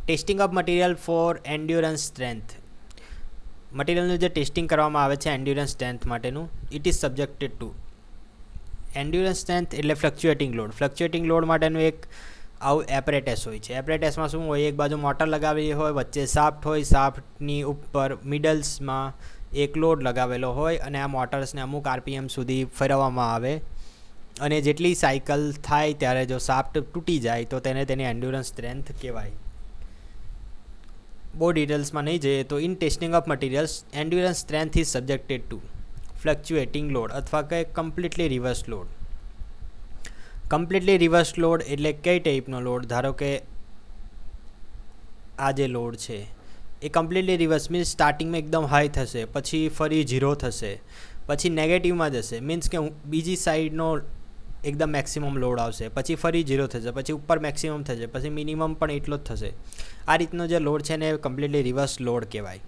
testing of material for endurance strength. મટીરિયલનું જે ટેસ્ટિંગ કરવામાં આવે છે એન્ડ્યોરન્સ સ્ટ્રેન્થ માટેનું, it is subjected to. Endurance strength એટલે ફ્લક્ચ્યુએટિંગ લોડ. ફ્લક્ચ્યુએટિંગ લોડ માટેનું એક આવું એપરેટેસ હોય છે. એપરેટેસમાં શું હોય? એક બાજુ મોટર લગાવેલી હોય, વચ્ચે શાફ્ટ હોય, શાફ્ટની ઉપર મિડલ્સમાં એક લોડ લગાવેલો હોય અને આ મોટર્સને અમુક RPM સુધી ફેરવવામાં આવે અને જેટલી સાયકલ થાય ત્યારે જો શાફ્ટ તૂટી જાય તો તેની એન્ડ્યોરન્સ સ્ટ્રેન્થ કહેવાય. બહુ ડિટેલ્સમાં નહીં જઈએ તો in testing of materials endurance strength is subjected to fluctuating load અથવા કે completely reverse load. Completely reverse load એટલે કઈ ટાઈપનો લોડ? ધારો કે આ જે લોડ છે એ કમ્પ્લીટલી રિવર્સ મીન્સ સ્ટાર્ટિંગમાં એકદમ હાઈ થશે, પછી ફરી 0 થશે, પછી નેગેટિવમાં જશે, મીન્સ કે બીજી સાઈડનો એકદમ મેક્સિમમ લોડ આવશે, પછી ફરી 0 થશે, પછી ઉપર મેક્સિમમ થશે, પછી મિનિમમ પણ એટલો જ થશે. આ રીતનો જે લોડ છે ને એ કમ્પ્લીટલી રિવર્સ લોડ કહેવાય.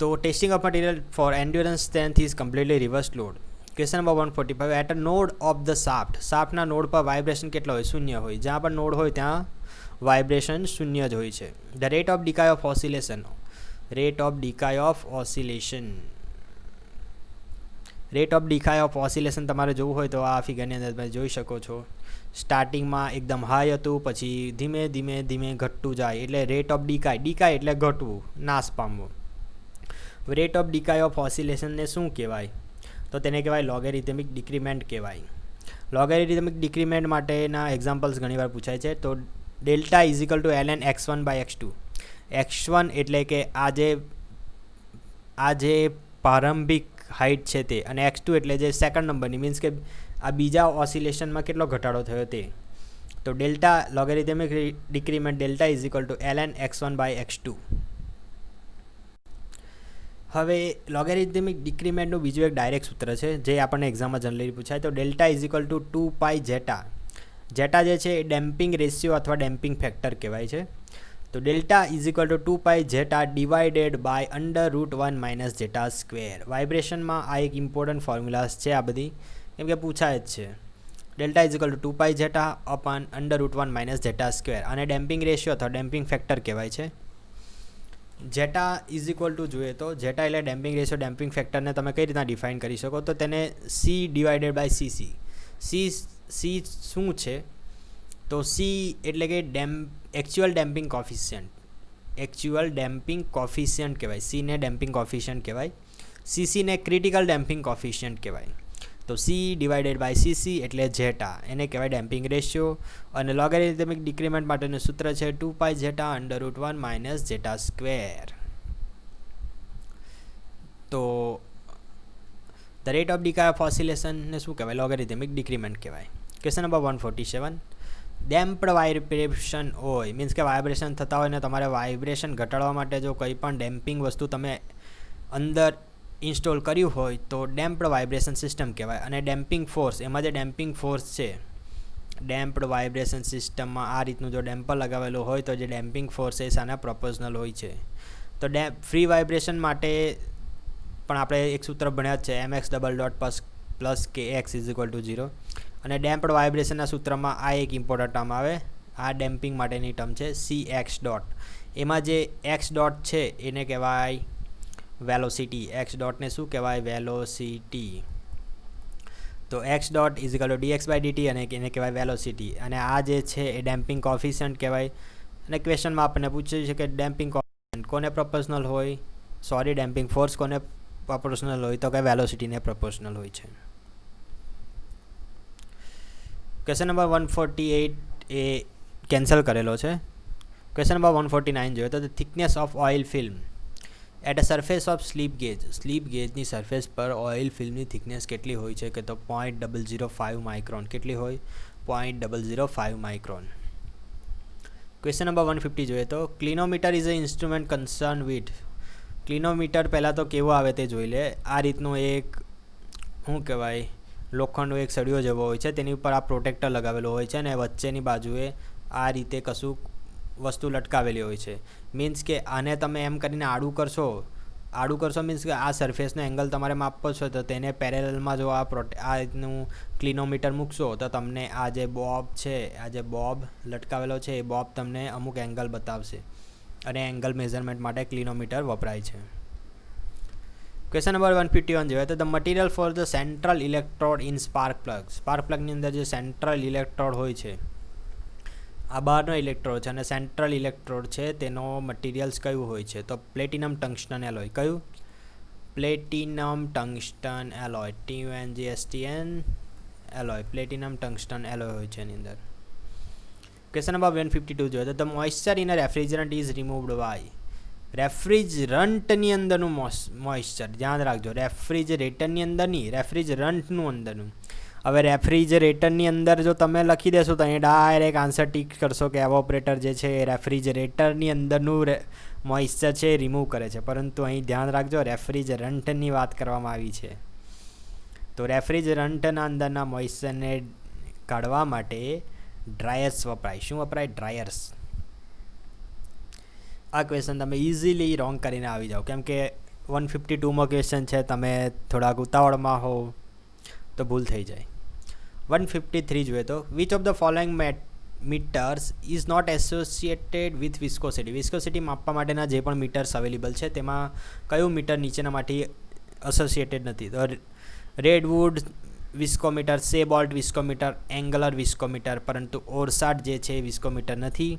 તો testing of material for endurance strength is completely reverse load. Question number 145. At a node of the શાફ્ટના નોડ પર વાઇબ્રેશન કેટલા હોય? 0 હોય. જ્યાં પણ નોડ હોય ત્યાં વાઇબ્રેશન 0 જ હોય છે. The rate of decay of oscillation. Rate of decay of oscillation તમારે જોવું હોય તો આ ફિગરની અંદર તમે જોઈ શકો છો. સ્ટાર્ટિંગમાં એકદમ હાઈ હતું, પછી ધીમે ધીમે ઘટતું જાય એટલે રેટ ઓફ ડિકાય એટલે ઘટવું, નાશ પામવું. રેટ ઓફ ડિકાય ઓફ ઓસિલેશનને શું કહેવાય? તો તેને કહેવાય લોગેરિધમિક ડિક્રીમેન્ટ કહેવાય. લોગેરિધમિક ડિક્રીમેન્ટ માટેના એક્ઝામ્પલ્સ ઘણીવાર પૂછાય છે. તો delta is equal to ln x1 by x2. x1 એટલે કે આ જે પ્રારંભિક હાઇટ છે તે, અને x2 એટલે જે સેકન્ડ નંબરની, મીન્સ કે આ બીજા ઓસિલેશનમાં કેટલો ઘટાડો થયો તે. તો delta logarithmic decrement delta is equal to ln x1 by x2. હવે લોગેરિધમિક ડિક્રીમેન્ટનું બીજું એક ડાયરેક્ટ સૂત્ર છે જે આપણને એક્ઝામમાં જનરલી પૂછાય. તો delta is equal to 2π zeta. Zeta જે છે એ ડેમ્પિંગ રેશિયો અથવા ડેમ્પિંગ ફેક્ટર કહેવાય છે. તો delta is equal to 2π zeta divided by √1 minus zeta square. વાઇબ્રેશનમાં આ એક ઇમ્પોર્ટન્ટ ફોર્મ્યુલાસ છે આ બધી, કેમ કે પૂછાય જ છે. Delta is equal to 2π zeta upon √1 minus zeta square, અને ડેમ્પિંગ રેશિયો અથવા ડેમ્પિંગ ફેક્ટર કહેવાય છે. જેટા ઇઝ ઇક્વલ ટુ જોઈએ તો જેટા એટલે ડેમ્પિંગ રેશિયો ડેમ્પિંગ ફેક્ટરને તમે કઈ રીતના ડિફાઇન કરી શકો? તો તેને C divided by C C. C શું છે? તો સી એટલે કે actual damping coefficient. Actual damping coefficient કહેવાય. સીને ડેમ્પિંગ કોફિશિયન્ટ કહેવાય. સીસીને ક્રિટિકલ ડેમ્પિંગ કોફિશિયન્ટ કહેવાય. તો સી ડિવાઇડેડ બાય સીસી એટલે જેટા, એને કહેવાય ડેમ્પિંગ રેશિયો. અને લોગેરિધમિક ડિક્રીમેન્ટ માટેનું સૂત્ર છે 2π જેટા √1 માઇનસ જેટા સ્ક્વેર. તો the rate of decay of ઓસિલેશનને શું કહેવાય? લોગેરિધમિક ડિક્રીમેન્ટ કહેવાય. Question number 147. ડેમ્પ્ડ વાઇબ્રેશન હોય, મીન્સ કે વાઇબ્રેશન થતા હોય ને તમારે વાઇબ્રેશન ઘટાડવા માટે જો કંઈ પણ ડેમ્પિંગ વસ્તુ તમે અંદર ઇન્સ્ટોલ કર્યું હોય તો ડેમ્પ્ડ વાઇબ્રેશન સિસ્ટમ કહેવાય. અને ડેમ્પિંગ ફોર્સ, એમાં જે ડેમ્પિંગ ફોર્સ છે ડેમ્પ્ડ વાઇબ્રેશન સિસ્ટમમાં આ રીતનું જો ડેમ્પર લગાવેલું હોય તો જે ડેમ્પિંગ ફોર્સ છે એ સાના પ્રોપોર્શનલ હોય છે. તો ફ્રી વાઇબ્રેશન માટે પણ આપણે એક સૂત્ર ભણ્યા જ છે, mx + kx = 0. અને ડેમ્પ્ડ વાઇબ્રેશનના સૂત્રમાં આ એક ઇમ્પોર્ટન્ટ ટર્મ આવે, આ ડેમ્પિંગ માટેની ટર્મ છે cx ડોટ. એમાં જે x ડોટ છે એને કહેવાય વેલોસિટી. x ડોટને શું કહેવાય? વેલોસિટી. તો x dot is equal two dx/dt અને એને કહેવાય વેલોસિટી. અને આ જે છે એ ડેમ્પિંગ કોફિશિયન્ટ કહેવાય. અને ક્વેશ્ચનમાં આપણને પૂછ્યું છે કે ડેમ્પિંગ કોફિશિયન્ટ કોને પ્રોપોર્શનલ હોય? ડેમ્પિંગ ફોર્સ કોને પ્રોપોર્શનલ હોય? તો કે વેલોસિટીને પ્રોપોર્શનલ હોય છે. ક્વેશ્ચન નંબર 148 એ કેન્સલ કરેલો છે. ક્વેશ્ચન નંબર 149 જોઈએ તો the thickness of oil film at a surface of slip gauge. Slip ગેજની સરફેસ પર ઓઇલ ફિલ્મની થિકનેસ કેટલી હોય છે? કે તો 0.005 માઇક્રોન. કેટલી હોય? 0.005 માઇક્રોન. ક્વેશ્ચન નંબર 150 જોઈએ તો clinometer is a instrument concern with. Clinometer પહેલાં તો કેવો આવે તે જોઈ લે. આ રીતનું એક શું કહેવાય, લોખંડનો એક સળિયો જેવો હોય છે, તેની ઉપર આ પ્રોટેક્ટર લગાવેલો હોય છે અને વચ્ચેની બાજુએ આ રીતે કશું વસ્તુ લટકાવેલી હોય છે. મીન્સ કે આને તમે એમ કરીને આડું કરશો મીન્સ કે આ સરફેસનો એંગલ તમારે માપવો છો તો તેને પેરેલલમાં જો આ રીતનું ક્લિનોમીટર મૂકશો તો તમને આ જે બોબ છે, આ જે બોબ લટકાવેલો છે એ બોબ તમને અમુક એંગલ બતાવશે, અને એંગલ મેઝરમેન્ટ માટે ક્લિનોમીટર વપરાય છે. ક્વેશ્ચન નંબર 151 જોઈએ તો the material for the central electrode in spark plug. Spark પ્લગની અંદર જે સેન્ટ્રલ ઇલેક્ટ્રોડ હોય છે, આ બહારનો ઇલેક્ટ્રોડ છે અને સેન્ટ્રલ ઇલેક્ટ્રોડ છે, તેનો મટીરિયલ્સ કયું હોય છે? તો પ્લેટિનમ ટંગસ્ટન એલોય. કયું? Platinum tungsten alloy. TUNGSTN alloy. Platinum tungsten alloy હોય છે એની અંદર. ક્વેશ્ચન નંબર 152 જોઈએ તો the moisture in a refrigerant is removed by. રેફ્રિજરન્ટની અંદરનું મોઇસ્ચર, ધ્યાન રાખજો, રેફ્રિજરેટરની અંદર નહીં, રેફ્રિજરન્ટનું અંદરનું. હવે રેફ્રિજરેટરની અંદર જો તમે લખી દેશો તો અહીં ડાયરેક્ટ આન્સર ટીક કરશો કે એવોપરેટર જે છે એ રેફ્રિજરેટરની અંદરનું મોઇસ્ચર છે એ રિમૂવ કરે છે, પરંતુ અહીં ધ્યાન રાખજો રેફ્રિજરન્ટની વાત કરવામાં આવી છે. તો રેફ્રિજરન્ટના અંદરના મોઇસ્ચરને કાઢવા માટે ડ્રાયર્સ વપરાય. શું વપરાય? ડ્રાયર્સ. આ ક્વેશ્ચન તમે ઇઝીલી રોંગ કરીને આવી જાઓ, કેમ કે 152માં ક્વેશ્ચન છે, તમે થોડાક ઉતાવળમાં હો તો ભૂલ થઈ જાય. 153 જોઈએ તો which of the following meters is not associated with viscosity. Viscosity માપવા માટેના જે પણ મીટર્સ અવેલેબલ છે તેમાં કયું મીટર નીચેનામાંથી એસોસિએટેડ નથી? તો રેડવુડ વિસ્કોમીટર, સેબોલ્ટ વિસ્કોમીટર, એંગલર વિસ્કોમીટર, પરંતુ ઓરસાટ જે છે એ વિસ્કોમીટર નથી.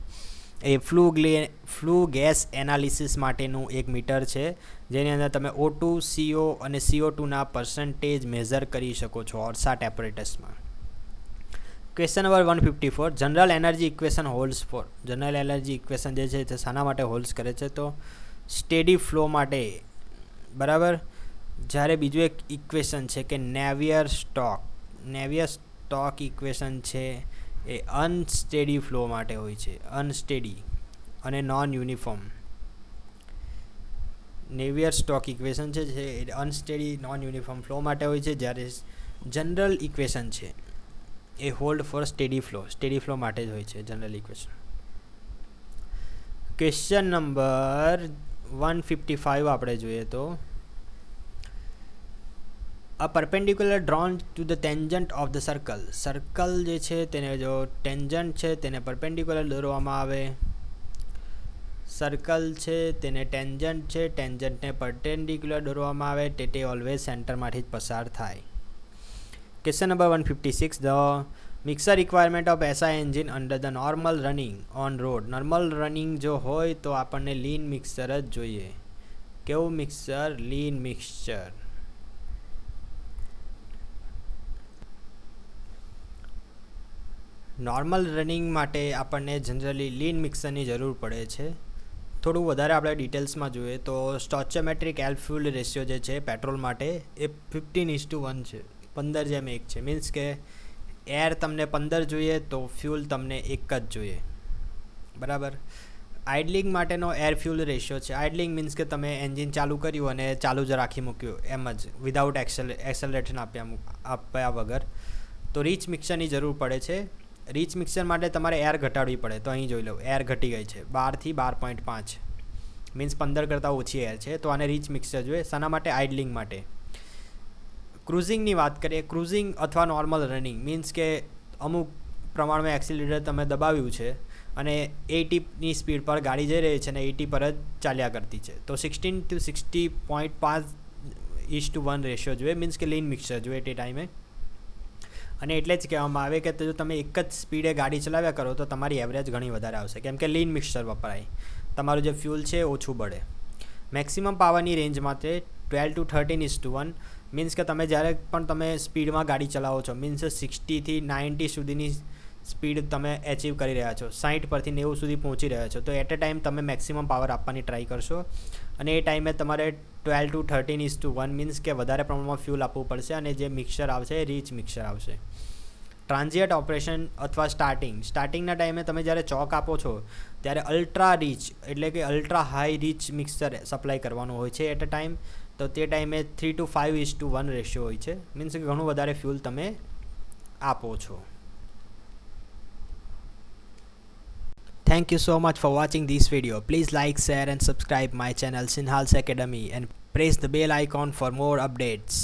એ ફ્લુ ગેસ એનાલિસિસ માટેનું એક મીટર છે, જેની અંદર તમે O2, CO અને CO2ના પર્સન્ટેજ મેઝર કરી શકો છો ઓરસાટ એપરેટસમાં. Question number 154, general energy equation holds for. General energy equation જે છે તે શાના માટે હોલ્ડ્સ કરે છે? તો સ્ટેડી ફ્લો માટે. બરાબર. જ્યારે બીજું એક ઇક્વેશન છે કે નેવિયર સ્ટોક ઇક્વેશન છે એ અનસ્ટેડી ફ્લો માટે હોય છે. અનસ્ટેડી અને નોન યુનિફોર્મ. નેવિયર સ્ટોક ઇક્વેશન છે એ અનસ્ટેડી નોન યુનિફોર્મ ફ્લો માટે હોય છે, જ્યારે જનરલ ઇક્વેશન છે એ હોલ્ડ ફોર સ્ટેડી ફ્લો માટે જ હોય છે જનરલ ઇક્વેશન. ક્વેશ્ચન નંબર 155 આપણે જોઈએ તો a perpendicular drawn to the tangent of the circle જે છે તેને જો ટેન્જન્ટ છે તેને પરપેન્ડિક્યુલર દોરવામાં આવે. સર્કલ છે તેને ટેન્જન્ટ છે, ટેન્જન્ટને પરપેન્ડિક્યુલર દોરવામાં આવે, તે ઓલવેઝ સેન્ટરમાંથી જ પસાર થાય. Question number 156, the mixer requirement of SI engine under the normal running on road. Normal running જો હોય તો આપણને લીન મિક્સર જ જોઈએ. કેવું મિક્સર? લીન મિક્સચર. નોર્મલ રનિંગ માટે આપણને જનરલી લીન મિક્સરની જરૂર પડે છે. થોડું વધારે આપણે ડિટેલ્સમાં જોઈએ તો સ્ટોચોમેટ્રિક એર ફ્યુલ રેશિયો જે છે પેટ્રોલ માટે એ 15:1 છે. 15:1 છે. મીન્સ કે એર તમને 15 જોઈએ તો ફ્યુલ તમને 1 જ જોઈએ. બરાબર. આઇડલિંગ માટેનો એર ફ્યુલ રેશિયો છે. આઇડલિંગ મીન્સ કે તમે એન્જિન ચાલુ કર્યું અને ચાલુ જ રાખી મૂક્યું એમ જ વિધાઉટ એક્સેલરેશન આપ્યા વગર, તો રીચ મિક્સરની જરૂર પડે છે. રીચ મિક્સર માટે તમારે એર ઘટાડવી પડે. તો અહીં જોઈ લો, એર ઘટી ગઈ છે 12 થી 12.5, મીન્સ 15 કરતાં ઓછી એર છે. તો આને રીચ મિક્સર જોઈએ. શાના માટે? આઇડલિંગ માટે. ક્રુઝિંગની વાત કરીએ, ક્રુઝિંગ અથવા નોર્મલ રનિંગ મીન્સ કે અમુક પ્રમાણમાં એક્સિલેટર તમે દબાવ્યું છે અને 80ની સ્પીડ પર ગાડી જઈ રહી છે અને 80 પર જ ચાલ્યા કરતી છે, તો 16 to 60.5:1 રેશિયો જોઈએ. મીન્સ કે લીન મિક્સર જોઈએ તે ટાઈમે. અને એટલે જ કહેવામાં આવે કે જો તમે એક જ સ્પીડે ગાડી ચલાવ્યા કરો તો તમારી એવરેજ ઘણી વધારે આવશે, કેમ કે લીન મિક્સર વપરાય, તમારું જે ફ્યુલ છે ઓછું બળે. મેક્સિમમ પાવરની રેન્જ માટે 12 to 13:1. મીન્સ કે તમે જ્યારે પણ તમે સ્પીડમાં ગાડી ચલાવો છો, મીન્સ 60 થી 90 સુધીની સ્પીડ તમે એચીવ કરી રહ્યા છો, 60 પરથી 90 સુધી પહોંચી રહ્યા છો, તો એટ એ ટાઈમ તમે મેક્સિમમ પાવર આપવાની ટ્રાય કરશો. અને એ ટાઈમે તમારે 12 to 13:1 મીન્સ કે વધારે પ્રમાણમાં ફ્યુલ આપવું પડશે અને જે મિક્સર આવશે એ રીચ મિક્સર આવશે. ટ્રાન્ઝિયન્ટ ઓપરેશન અથવા સ્ટાર્ટિંગના ટાઈમે તમે જ્યારે ચોક આપો છો ત્યારે અલ્ટ્રા રીચ એટલે કે ultra high rich mixture supply કરવાનું હોય છે એટ અ ટાઈમ. તો તે ટાઈમે 3 to 5:1 રેશિયો હોય છે. મીન્સ કે ઘણું વધારે ફ્યુલ તમે આપો છો. Thank you so much for watching this video. Please like, share and subscribe my channel Sinhal's Academy and press the bell icon for more updates.